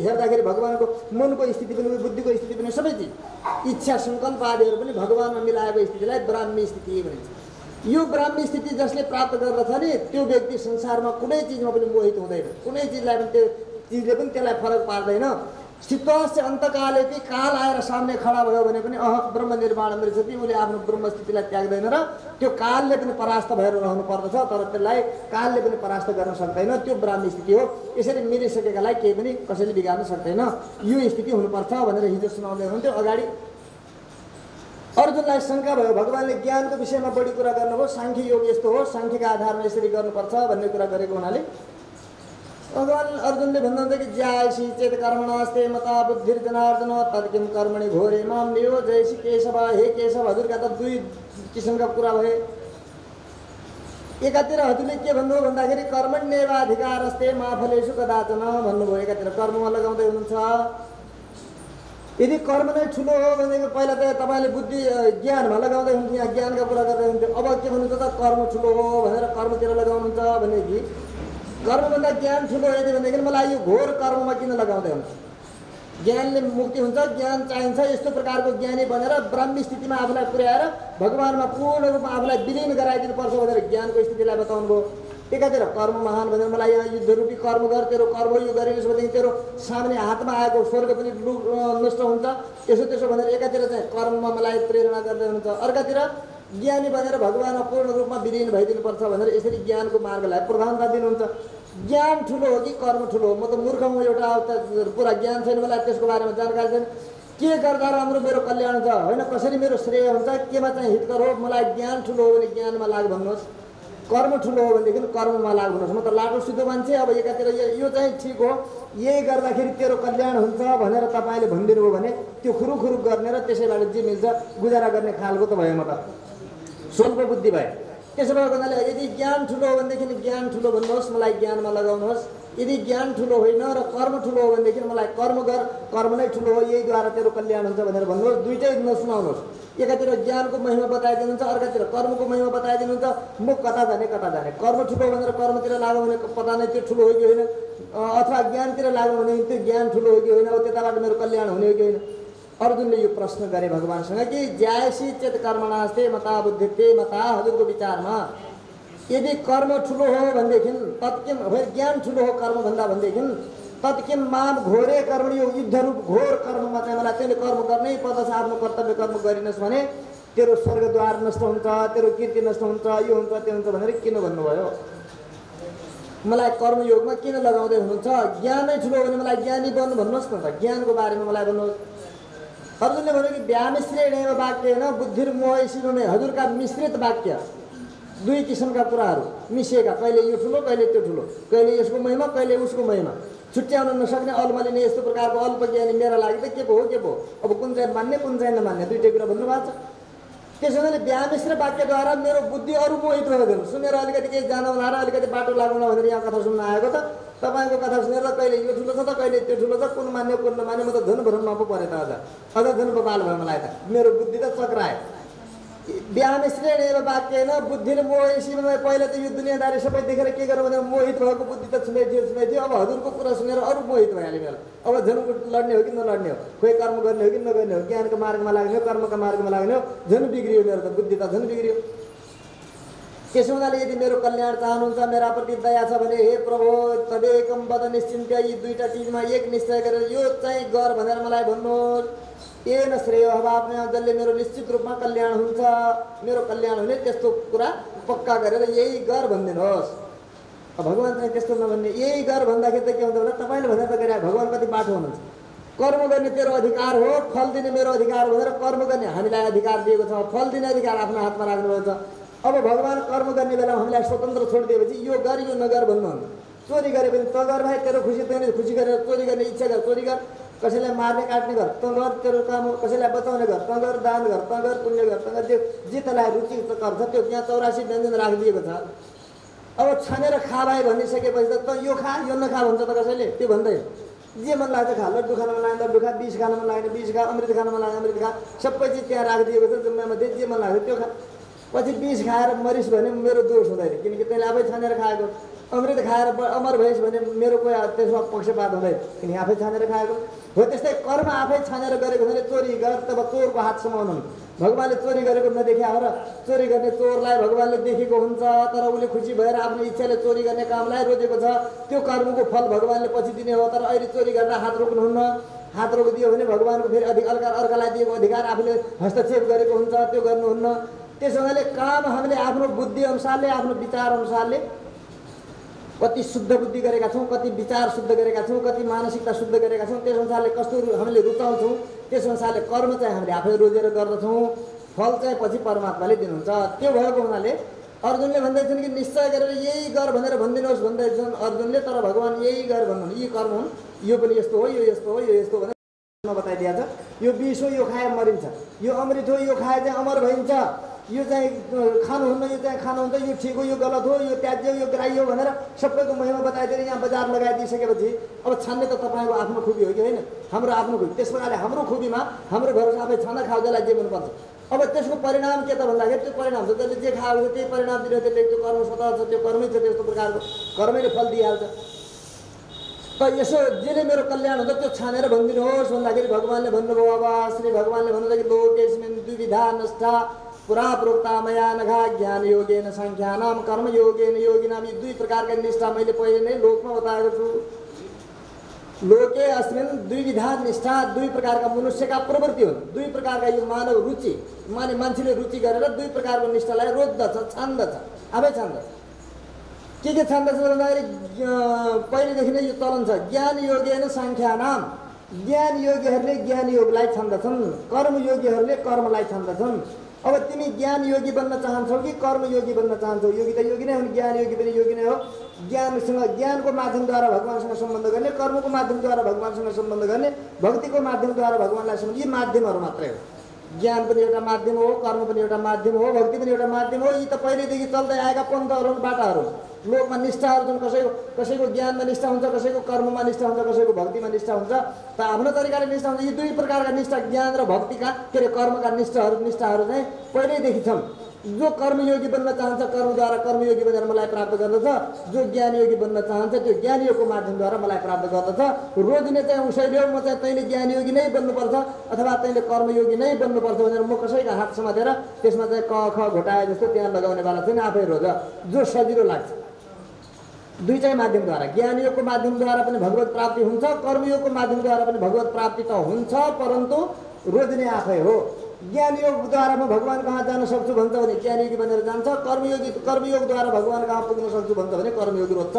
हेर्दाखेरि भगवानको मनको स्थिति पनि बुद्धिको स्थिति पनि सबै चिज इच्छा सङ्कल्प आदिहरू पनि भगवानमा मिलाएको स्थितिलाई ब्राह्मी स्थिति भनिन्छ। यो ब्राह्मी स्थिति जसले प्राप्त गर्दछ नि त्यो व्यक्ति संसारमा कुनै चिजमा पनि मोहित हुँदैन, कुनै चिजलाई पनि त्यो चिजले पनि त्यसलाई फरक पार्दैन। शीतस्य अन्तकाले कि काल आएर सामने खडा भयो भने पनि ब्रह्म निर्माण मृच्छति, उसले आफ्नो ब्रह्म स्थितिलाई त्याग्दैन र त्यो कालले पनि परास्त भएर रहनु पर्दछ, तर त्यसलाई कालले पनि परास्त गर्न सक्दैन। त्यो ब्राह्मी स्थिति हो। यसरी मिलिसकेकालाई केही पनि कसैले बिगार्न सक्दैन। यो स्थिति हुनुपर्छ भनेर हिजो सुनाउँदै हुनुहुन्थ्यो। अगाडि अर्जुनलाई शङ्का भयो, भगवानले ज्ञानको विषयमा बढी कुरा गर्नुभयो, साङ्ख्य योग यस्तो हो, साङ्ख्यका आधारमा यसरी गर्नुपर्छ भन्ने कुरा गरेको हुनाले भगवान अर्जुनले भन्नुहुन्छ कि ज्यायसी चेत कर्मणास्ते मता बुद्धिर्जनार्दन तत्किम कर्मणि घोरे माम नियोजयसि केशव। हे केशव, हजुरका त दुई किसिमका कुरा भए। एकातिर हजुरले के भन्नुभयो भन्दाखेरि कर्मण्येवाधिकारस्ते मा फलेषु कदाचन भन्नुभयो। एकातिर कर्ममा लगाउँदै हुनुहुन्छ। यदि कर्म नै ठुलो हो भनेदेखि पहिला त तपाईँले बुद्धि ज्ञानमा लगाउँदै हुन्थ्यो, यहाँ ज्ञानका कुरा गर्दै हुन्थ्यो। अब के भन्नुहुन्छ त कर्म ठुलो हो भनेर कर्मतिर लगाउनुहुन्छ भनेदेखि कर्मभन्दा ज्ञान ठुलो यदि भनेदेखि मलाई यो घोर कर्ममा किन लगाउँदै हुन्छ? ज्ञानले मुक्ति हुन्छ, ज्ञान चाहिन्छ। यस्तो प्रकारको ज्ञानी बनेर ब्राह्मी स्थितिमा आफूलाई पुर्याएर भगवानमा पूर्ण रूपमा आफूलाई विलिन गराइदिनुपर्छ भनेर ज्ञानको स्थितिलाई बताउनु भयो। एकातिर कर्म महान भनेर मलाई यहाँ युद्धरूपी कर्म गर, तेरो कर्म यो गरिस् भनेदेखि तेरो सामने हातमा आएको स्वर्ग पनि नष्ट हुन्छ, यसो त्यसो भनेर एकातिर चाहिँ कर्ममा मलाई प्रेरणा गर्दै हुनुहुन्छ। अर्कातिर ज्ञानी बनेर भगवानमा पूर्ण रूपमा विलीन भइदिनुपर्छ भनेर यसरी ज्ञानको मार्गलाई प्रधानता दिनुहुन्छ। ज्ञान ठुलो हो कि कर्म ठुलो हो? म त मूर्ख हुँ, एउटा पुरा ज्ञान छैन, मलाई त्यसको बारेमा जानकारी छैन। के गर्दा राम्रो मेरो कल्याण छ, होइन कसरी मेरो श्रेय हुन्छ, केमा चाहिँ हितकर हो? मलाई ज्ञान ठुलो हो भने ज्ञानमा लाग भन्नुहोस्, कर्म ठुलो हो भनेदेखि कर्ममा लाग भन्नुहोस्। म त लाटो सिधो मान्छे, अब एकातिर यो चाहिँ ठिक हो, यही गर्दाखेरि तेरो कल्याण हुन्छ भनेर तपाईँले भनिदिनु हो भने त्यो खुरुखुरु गर्ने र त्यसैबाट जे मिल्छ गुजारा गर्ने खालको त भयो। म त स्वल्प बुद्धि भए। त्यसो भएको हुनाले यदि ज्ञान ठुलो हो भनेदेखि ज्ञान ठुलो भन्नुहोस्, मलाई ज्ञानमा लगाउनुहोस्। यदि ज्ञान ठुलो होइन र कर्म ठुलो हो भनेदेखि मलाई कर्म गर, कर्म नै ठुलो हो, यहीद्वारा तेरो कल्याण हुन्छ भनेर भन्नुहोस्। दुइटै नसुनाउनुहोस्। एकातिर ज्ञानको महिमा बताइदिनुहुन्छ, अर्कातिर कर्मको महिमा बताइदिनुहुन्छ। म कता जाने कता जाने? कर्म ठुलो भनेर कर्मतिर लाग्यो भने पता नै त्यो ठुलो हो कि होइन, अथवा ज्ञानतिर लाग्यो भने त्यो ज्ञान ठुलो हो कि होइन, अब त्यताबाट मेरो कल्याण हुने हो कि होइन? अर्जुनले यो प्रश्न गरे भगवानसँग कि ज्यायसी चेत कर्मणास्ते मता बुद्धिते मता, हजुरको विचारमा यदि कर्म ठुलो हो भनेदेखि तत्किम, ज्ञान ठुलो हो कर्मभन्दा भनेदेखि तत्किम माम घोरे कर्म, यो युद्धरूप घोर कर्ममा चाहिँ मलाई तैँले कर्म गर्नै पर्दछ, आफ्नो कर्तव्य कर्म गरिनस् भने तेरो स्वर्गद्वार नष्ट हुन्छ, तेरो कीर्ति नष्ट हुन्छ, यो हुन्छ त्यो हुन्छ भनेर किन भन्नुभयो? मलाई कर्मयोगमा किन लगाउँदै हुनुहुन्छ? ज्ञानै ठुलो हो भने मलाई ज्ञानी बन्नु भन्नुहोस् न त, ज्ञानको बारेमा मलाई भन्नुहोस्। अर्जुनले भन्यो कि व्यामिश्रेणेव वाक्येन बुद्धिर्मोहयसीनो नै, हजुरका मिश्रित वाक्य दुई किसिमका कुराहरू मिसिएका, कहिले यो ठुलो कहिले त्यो ठुलो, कहिले यसको महिमा कहिले उसको महिमा, छुट्याउन नसक्ने अल्मलिने यस्तो प्रकारको अल्पज्ञानी मेरा लागि त के पो हो के पो, अब कुन चाहिँ मान्ने कुन चाहिँ नमान्ने, दुइटै कुरा भन्नुभएको छ। त्यसो भने व्यामिश्र वाक्यद्वारा मेरो बुद्धि अरू मोहित भइदिनु, सुनेर अलिकति केही जानु भनेर अलिकति बाटो लाग्नु भनेर यहाँ कथा सुन्न आएको त तपाईँको कथा सुनेर कहिले यो ठुलो छ त कहिले त्यो ठुलो छ, कुन मान्यो कुन नमान्यो, म त झन् भ्रममा पो परेँ त, अझ झन् बबाल भयो मलाई त, मेरो बुद्धि त चक्रायो। व्यामिश्रेणेव वाक्येन बुद्धिर्मोहयसीनो, पहिला त यो दुनियाँदारी सबै देखेर के गर्यो भने मोहित भएको बुद्धि त छुमेथ्यो, अब हजुरको कुरा सुनेर अरू मोहित भइहाल्यो मेरो, अब झन् लड्ने हो कि नलड्ने हो, खोइ कर्म गर्ने हो कि नगर्ने हो, ज्ञानको मार्गमा लाग्ने हो कर्मका मार्गमा लाग्ने हो, झन् बिग्रियो मेरो त बुद्धि त झन् बिग्रियो। त्यसो हुनाले यदि मेरो कल्याण चाहनुहुन्छ, मेरा प्रति दया छ भने हे प्रभु तदेकम वद निश्चिन्त्य, यी दुईटा चिजमा एक निश्चय गरेर यो चाहिँ गर भनेर मलाई भन्नुहोस्। येन श्रेय अभावमा, जसले मेरो निश्चित रूपमा कल्याण हुन्छ, मेरो कल्याण हुने त्यस्तो कुरा पक्का गरेर यही गर भनिदिनुहोस्। भगवान चाहिँ त्यस्तो नभन्ने, यही गर भन्दाखेरि त के हुन्छ भने तपाईँले भनेर त गरे भगवान कति बाठो हुनुहुन्छ। कर्म गर्ने तेरो अधिकार हो, फल दिने मेरो अधिकार हो भनेर कर्म गर्ने हामीलाई अधिकार दिएको छ, फल दिने अधिकार आफ्नो हातमा राख्नुभएको छ। अब भगवान कर्म गर्ने बेलामा हामीलाई स्वतन्त्र छोडिदिएपछि यो गर यो नगर भन्नुहुन्न। चोरी गरे पनि त गर भाइ, तेरो खुसी तैँले खुसी गरेर चोरी गर्ने इच्छा गर, चोरी गर। कसैलाई मार्ने काट्ने गर त गर, तेरो काम हो। कसैलाई बचाउने गर त गर, दान गर त गर, पुण्य गर त गर। जे तँलाई रुचि गर्छ त्यो यहाँ 84 व्यञ्जन राखिदिएको छ। अब छानेर खा भाइ भनिसकेपछि त यो खा यो नखा भन्छ त कसैले? त्यो भन्दैन। जे मन लाग्छ खा, लड्डु खान मन लाग्यो लड्डु खा, विष खान मन लाग्यो विष खा, अमृत खान मन लाग्यो अमृत खा, सबै चिज त्यहाँ राखिदिएको छ जुम्मामध्ये। जे मन लाग्छ त्यो खा। पछि विष खाएर मरिस भने मेरो दोष हुँदैन, किनकि तैँले आफै छानेर खाएको। अमृत खाएर अमर भइस् भने मेरो कोही त्यसमा पक्षपात हुँदैन, किनकि आफै छानेर खाएको हो। त्यस्तै कर्म आफै छानेर गरेको भने चोरी गर, तब चोरको हात समाउनु। भगवानले चोरी गरेको नदेखिया हो र? चोरी गर्ने चोरलाई भगवानले देखेको हुन्छ, तर उसले खुसी भएर आफ्नो इच्छाले चोरी गर्ने कामलाई रोजेको छ। त्यो कर्मको फल भगवानले पछि दिने हो। तर अहिले चोरी गरेर हात रोक्नुहुन्न। हात रोकिदियो भने भगवानको फेरि अर्कालाई दिएको अधिकार आफूले हस्तक्षेप गरेको हुन्छ, त्यो गर्नुहुन्न। त्यसो हुनाले काम हामीले आफ्नो बुद्धि अनुसारले, आफ्नो विचार अनुसारले कति शुद्ध बुद्धि गरेका छौँ, कति विचार शुद्ध गरेका छौँ, कति मानसिकता शुद्ध गरेका छौँ, त्यस अनुसारले कस्तो हामीले रुचाउँछौँ, त्यस अनुसारले कर्म चाहिँ हामीले आफै रोजेर गर्दछौँ। फल चाहिँ पछि परमात्माले दिनुहुन्छ। त्यो भएको हुनाले अर्जुनले भन्दैछन् कि निश्चय गरेर यही गर भनेर भनिदिनुहोस् भन्दैछन् अर्जुनले। तर भगवान यही गर भन्नु, यी कर्म हुन्, यो पनि यस्तो हो, यो यस्तो हो, यो यस्तो भनेर बताइदिएको छ। यो विष हो, यो खाए मरिन्छ। यो अमृत हो, यो खाए चाहिँ अमर भइन्छ। यो चाहिँ खानुहुन्न, यो चाहिँ खानुहुन्छ, यो ठिक हो, यो गलत हो, यो त्याज्य हो, यो ग्राह्य हो भनेर सबैको महिमा बताइदिएर यहाँ बजार लगाइदिइसकेपछि अब छान्ने त तपाईँको आफ्नो खुबी हो कि होइन? हाम्रो आफ्नो खुबी। त्यस प्रकारले हाम्रो खुबीमा हाम्रो घर आफै छाना खाऊ, जसलाई जे मनपर्छ। अब त्यसको परिणाम के त भन्दाखेरि त्यो परिणाम छ जसले जे खाएको छ त्यही परिणाम दिने, त्यसले त्यो कर्म स्वतः छ, त्यो कर्मै छ, त्यस्तो प्रकारको कर्मैले फल दिइहाल्छ। त यसो जसले मेरो कल्याण हुन्छ त्यो छानेर भनिदिनुहोस् भन्दाखेरि भगवानले भन्नुभयो। अब श्री भगवानले भन्नुहुन्छ कि लोकेस्मिन् द्विविधा नष्टा पुरा प्रोक्ता मया नघा ज्ञान योगेन संख्यानाम कर्म योगेन योगिनाम। यी दुई प्रकारका निष्ठा मैले पहिले नै लोकमा बताएको छु। लोके अस्मिन् द्विविधा निष्ठा, दुई प्रकारका मनुष्यका प्रवृत्ति हुन्, दुई प्रकारका यो मानव रुचि, मान्छेले रुचि गरेर दुई प्रकारको निष्ठालाई रोज्दछ, छान्दछ, आफै छान्दछ। के छान्दछ भन्दाखेरि पहिलेदेखि नै यो चलन छ। ज्ञान योगेन संख्यानाम, ज्ञान योगीहरूले ज्ञान योगलाई छान्दछन्, कर्म योगीहरूले कर्मलाई छान्दछन्। अब तिमी ज्ञान योगी बन्न चाहन्छौ कि कर्म योगी बन्न चाहन्छौ? योगी त योगी नै हुन्, ज्ञान योगी पनि योगी नै हो। ज्ञानसँग, ज्ञानको माध्यमद्वारा भगवानसँग सम्बन्ध गर्ने, कर्मको माध्यमद्वारा भगवानसँग सम्बन्ध गर्ने, भक्तिको माध्यमद्वारा भगवानलाई सम्बन्ध, यी माध्यमहरू मात्रै हो। ज्ञान पनि एउटा माध्यम हो, कर्म पनि एउटा माध्यम हो, भक्ति पनि एउटा माध्यम हो। यी त पहिलेदेखि चल्दै आएका पन्थहरू, बाटाहरू, लोकमा निष्ठाहरू छन्। कसैको ज्ञानमा निष्ठा हुन्छ, कसैको कर्ममा निष्ठा हुन्छ, कसैको भक्तिमा निष्ठा हुन्छ। त आफ्नो तरिकाले निष्ठा हुन्छ। यी दुई प्रकारका निष्ठा, ज्ञान र भक्तिका के अरे कर्मका निष्ठाहरू चाहिँ पहिल्यैदेखि छन्। जो कर्मयोगी बन्न चाहन्छ कर्मद्वारा कर्मयोगी बनेर मलाई प्राप्त गर्दछ, जो ज्ञानयोगी बन्न चाहन्छ त्यो ज्ञानयोगको माध्यमद्वारा मलाई प्राप्त गर्दछ। रोज्ने चाहिँ उसैले हो, म चाहिँ तैँले ज्ञानयोगी नै बन्नुपर्छ अथवा तैँले कर्मयोगी नै बन्नुपर्छ भनेर म कसैका हात समातेर त्यसमा चाहिँ क ख घोटाए जस्तो त्यहाँ लगाउनेवाला छैन। आफै रोज जो सजिलो लाग्छ। दुईटै माध्यमद्वारा, ज्ञानयोगको माध्यमद्वारा पनि भगवत प्राप्ति हुन्छ, कर्मयोगको माध्यमद्वारा पनि भगवत प्राप्ति त हुन्छ, परन्तु रोज्ने आफै हो। ज्ञानयोगद्वारा म भगवान कहाँ जान सक्छु भन्छ भने ज्ञानयोगी बनेर जान्छ। कर्मयोगद्वारा भगवान कहाँ पुग्न सक्छु भन्छ भने कर्मयोगी रोज्छ।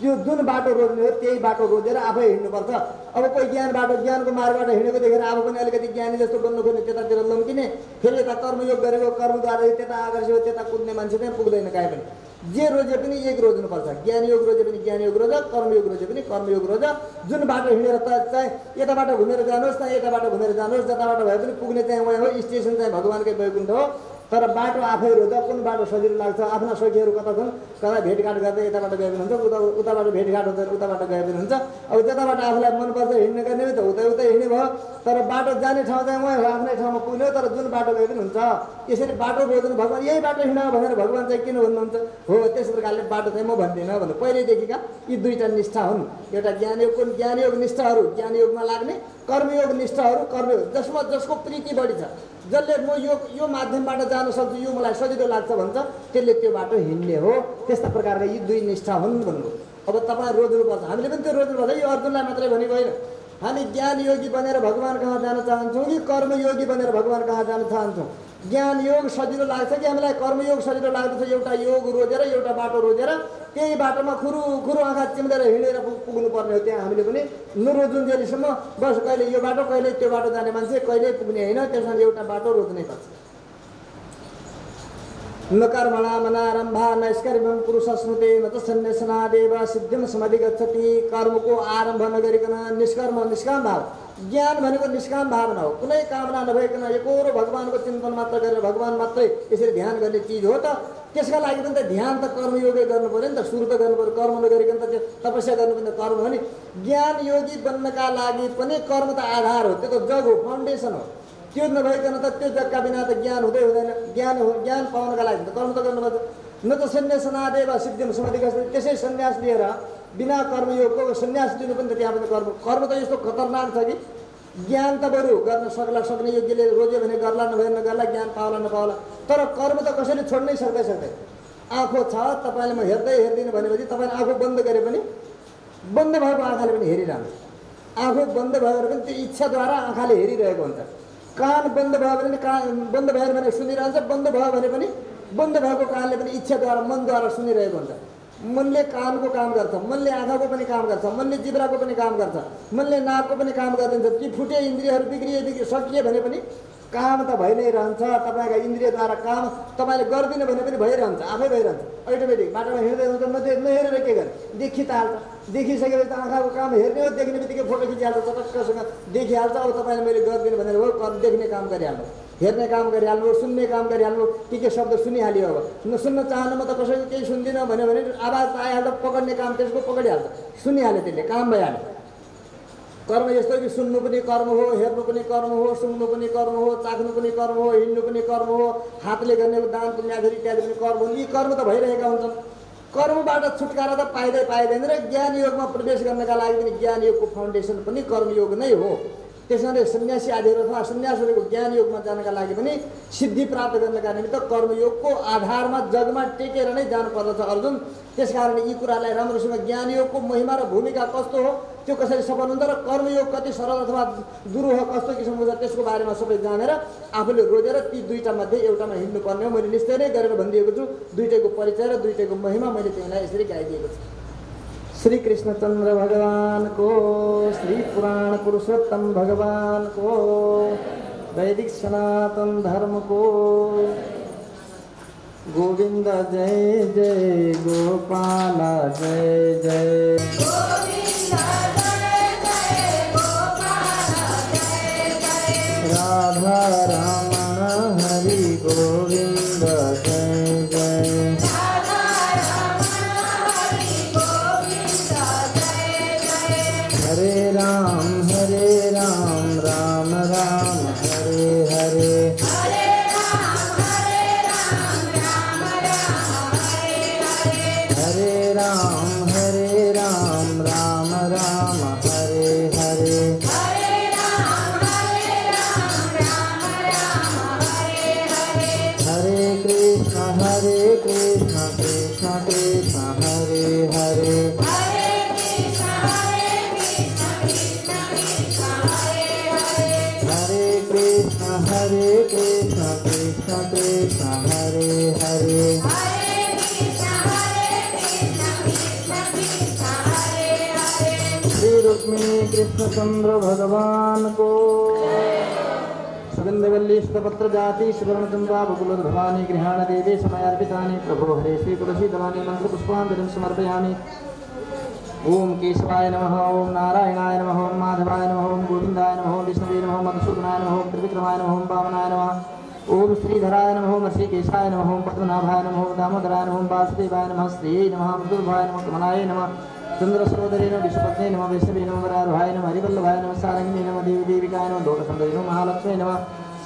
यो जुन बाटो रोज्ने हो त्यही बाटो रोजेर आफै हिँड्नुपर्छ। अब कोही ज्ञानको मार्गबाट हिँडेको देखेर आफू पनि अलिकति ज्ञानी जस्तो बन्नु खोज्ने, त्यतातिर लम्किने, फेरि यता कर्मयोग गरेको कर्मद्वारा त्यता आकर्षित हो, त्यता कुद्ने मान्छे चाहिँ पुग्दैन कहीँ पनि। जे रोजे पनि एक रोज्नुपर्छ। ज्ञानयोग रोजे पनि ज्ञानयोग रोज, कर्मयोग रोजे पनि कर्मयोग रोज। जुन बाटो हिँडेर त चाहिँ यताबाट घुमेर जानुहोस् न यताबाट घुमेर जानुहोस्, जताबाट भए पनि पुग्ने चाहिँ उहाँ हो। स्टेसन चाहिँ भगवानकै वैकुण्ठ हो, तर बाटो आफै रोज। कुन बाटो सजिलो लाग्छ? आफ्ना सखीहरू कता छन्, कता भेटघाट गर्दै यताबाट गए पनि हुन्छ, उताबाट भेटघाट हुन्छ उताबाट गए पनि हुन्छ। अब जताबाट आफूलाई मनपर्छ हिँड्ने गर्ने त उतै हिँड्ने भयो, तर बाटो जाने ठाउँ चाहिँ उहाँ हो, आफ्नै ठाउँमा पुग्ने हो, तर जुन बाटो गए पनि हुन्छ। यसरी बाटो रोज्नु भगवान यही बाटो हिँड भनेर भगवान चाहिँ किन भन्नुहुन्छ? हो त्यस प्रकारले बाटो चाहिँ म भन्दिनँ भन्नु। पहिल्यैदेखिका यी दुईवटा निष्ठा हुन्। एउटा ज्ञानयोग निष्ठाहरू ज्ञानयोगमा लाग्ने, कर्मयोग निष्ठाहरू कर्मयोग, जसमा जसको प्रीति बढी छ, जसले म यो माध्यमबाट जान सक्छु, यो मलाई सजिलो लाग्छ भन्छ, त्यसले त्यो बाटो हिँड्ने हो। त्यस्ता प्रकारका यी दुई निष्ठा हुन् भन्नु। अब तपाईँ रोज्नुपर्छ, हामीले पनि त्यो रोज्नुपर्छ। यो अर्जुनलाई मात्रै भनेको होइन, हामी ज्ञान योगी बनेर भगवान् कहाँ जान चाहन्छौँ कि कर्मयोगी बनेर भगवान् कहाँ जान चाहन्छौँ? ज्ञान योग सजिलो लाग्छ कि हामीलाई कर्मयोग सजिलो लाग्दछ? एउटा योग रोजेर, एउटा बाटो रोजेर त्यही बाटोमा खुरु आँखा चिम्लेर हिँडेर पुग्नुपर्ने हो। त्यहाँ हामीले पनि नरोजुन्जेलीसम्म बस कहिले यो बाटो कहिले त्यो बाटो जाने मान्छे कहिले पुग्ने होइन। त्यसमा एउटा बाटो रोज्नै पर्छ। न कर्मणा मनारम्भा नैष्कर्म्यं पुरुष स्मृते न त सन्न्यासनादेव सिद्धिं समधिगच्छति। कर्मको आरम्भ नगरिकन निष्कर्म निष्काम भाव, ज्ञान भनेको निष्काम भावना हो। कुनै कामना नभइकन एकोरो भगवानको चिन्तन मात्र गरेर भगवान मात्रै यसरी ध्यान गर्ने चिज हो त। त्यसका लागि पनि त ध्यान त कर्मयोगै गर्नु पर्यो नि त। सुरु त गर्नु पर्यो, कर्म नगरिकन त त्यो तपस्या गर्नु पनि त कर्म हो नि। ज्ञान योगी बन्नका लागि पनि कर्म त आधार हो, त्यो त जग हो, फाउन्डेसन हो। त्यो नभइकन त त्यो जगका बिना त ज्ञान हुँदै हुँदैन। ज्ञान पाउनका लागि त कर्म त गर्नुपर्छ। न त सन्न्यासनादेव सिद्धिं समधिगच्छति। त्यसै सन्यास लिएर बिना कर्मयोगको सन्यास लिनु पनि त त्यहाँ पनि कर्म त यस्तो खतरनाक छ कि ज्ञान त बरु गर्न सक्ने योग्यले रोज्यो भने गर्ला, नभए नगर्ला, ज्ञान पाउला नपाउला, तर कर्म त कसैले छोड्नै सक्दैन। आँखो छ, तपाईँले म हेर्दिनँ भनेपछि तपाईँले आँखो बन्द गरे पनि बन्द भएको आँखाले पनि हेरिरहन्छ। आँखो बन्द भएर पनि त्यो इच्छाद्वारा आँखाले हेरिरहेको हुन्छ। कान बन्द भयो भने सुनिरहन्छ, बन्द भयो भने पनि बन्द भएको कानले पनि इच्छाद्वारा मनद्वारा सुनिरहेको हुन्छ। मनले कानको काम गर्छ, मनले आँखाको पनि काम गर्छ, मनले जिब्राको पनि काम गर्छ, मनले नाकको पनि काम गरिदिन्छ। ती फुटे इन्द्रियहरू बिग्रिए सकिए भने पनि काम त भइ नै रहन्छ। तपाईँका इन्द्रियद्वारा काम तपाईँले गर्दिनँ भने पनि भइरहन्छ, आफै भइरहन्छ। अटोमेटिक बाटोमा हिँड्दै हुन्छ, नहेरेर के गर्ने, देखि त हाल्छ। देखिसकेपछि त आँखाको काम हेर्ने हो, देख्ने बित्तिकै फोटो खिचिहाल्छ, चटक्कसँग देखिहाल्छ। अब तपाईँले मैले गर्दिनँ भनेर हो, देख्ने काम गरिहाल्नु, हेर्ने काम गरिहाल्नु, सुन्ने काम गरिहाल्नु, के शब्द सुनिहाल्यो। अब नसुन्न चाहनु, म त कसैको केही सुन्दिनँ भन्यो भने आवाज आइहाल्छ, पकड्ने काम त्यसको पकडिहाल्छ, सुनिहाल्यो, त्यसले काम भइहाल्यो। कर्म यस्तो कि सुन्नु पनि कर्म हो, हेर्नु पनि कर्म हो, सुन्नु पनि कर्म हो, चाख्नु पनि कर्म हो, हिँड्नु पनि कर्म हो, हातले गर्ने दान पुण्यादि इत्यादि पनि कर्म हो। यी कर्म त भइरहेका हुन्छन्। कर्मबाट छुटकारा त पाइँदैन र ज्ञान योगमा प्रवेश गर्नका लागि पनि ज्ञान योगको फाउन्डेसन पनि कर्मयोग नै हो। त्यसैले सन्यासी आदिहरू अथवा सन्यासीहरूको ज्ञान योगमा जानका लागि पनि सिद्धि प्राप्त गर्नका निमित्त कर्मयोगको आधारमा जगमा टेकेर नै जानुपर्दछ अर्जुन। त्यसकारण यी कुरालाई राम्रोसँग ज्ञान योगको महिमा र भूमिका कस्तो हो, त्यो कसरी सफल हुन्छ र कर्मयोग कति सरल अथवा दुरूह कस्तो किसिमको छ, त्यसको बारेमा सबै जानेर आफूले रोजेर ती दुईटा मध्ये एउटामा हिँड्नुपर्ने हो। मैले निश्चय नै गरेर भनिदिएको छु। दुईटैको परिचय र दुईटैको महिमा मैले तिमीलाई यसरी गाइदिएको छु। श्री कृष्णचंद्र भगवान को, श्री पुराण पुरुषोत्तम भगवान को, वैदिक सनातन धर्म को। गोविंद जय जय गोपाल जय जय, गोविंद जय जय गोपाल जय जय, राधा रमण हरि गोविंद जय जय, राधा रमण हरि गोविंद जय जय, हरे राम राम राम हरे हरे, हरे राम राम राम हरे हरे, हरे राम राम राम हरे हरे, हरे कृष्ण कृष्ण कृष्ण हरे हरे, हरे कृष्ण कृष्ण कृष्ण हरे हरे, हरे कृष्ण कृष्ण कृष्ण हरे हरे, रुक्मिणी कृष्णचंद्र भगवान को। सुगंधवल्ली सुतपत्र जाति सुवर्णचंद्रा बकुल भवानी गृहाण देवी समयार्पितानि प्रभो हरे श्री तुलसी दलानि मंत्र पुष्पांजलिं समर्पयामि। ओम केशवाय नमः, ओम नारायणाय नमः, ओम माधवाय नमः, ओम गोविंदाय नमः, ओम विष्णुवे नमः, मधुसूदनाय नमः, ओम त्रिविक्रमाय नमः, ओम वामनाय नमः, ओम श्रीधराय नमः, ओम ऋषिकेशाय नमः, ओम पद्मनाभाय नमः, ओम दामोदराय नमः, ओम वासुदेवाय नमः, श्रीये नमः, मधुर्भाय नमः, कमलाय नमः, चंद्र सरोदरे नमः, विश्वपत्ने नमः, वैष्णवे नमः, वरारोहाय नमः, हरिवल्लभाय नमः, सारंगिने नमः, देवी देविकाय नमः, लोकसुंदरी नमः, महालक्ष्मी नमः,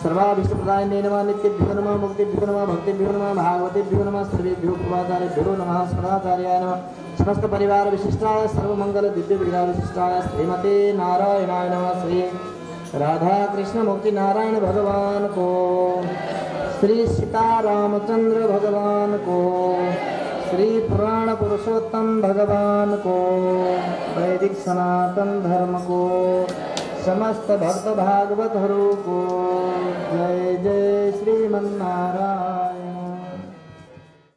सर्वाभीष्टप्रदायिने नमः, नित्यभ्यो नमः, मुक्तिभ्यो नमः, भक्तिभ्यो नमः, भागवतेभ्यो नमः, सर्वेभ्यो पूर्वाचार्यभ्यो नमः, सदाचार्याय नमः, समस्त परिवार विशिष्टाय सर्वमंगल दिव्य विग्रह विशिष्टाय श्रीमते नारायणाय नमः। श्री राधा कृष्ण मुक्ति नारायण भगवान को, श्री सीतारामचंद्र भगवान को, श्री पुराण पुरुषोत्तम भगवान को, वैदिक सनातन धर्म को, समस्त भक्त भागवतहरू को जय जय श्रीमन्नारायण।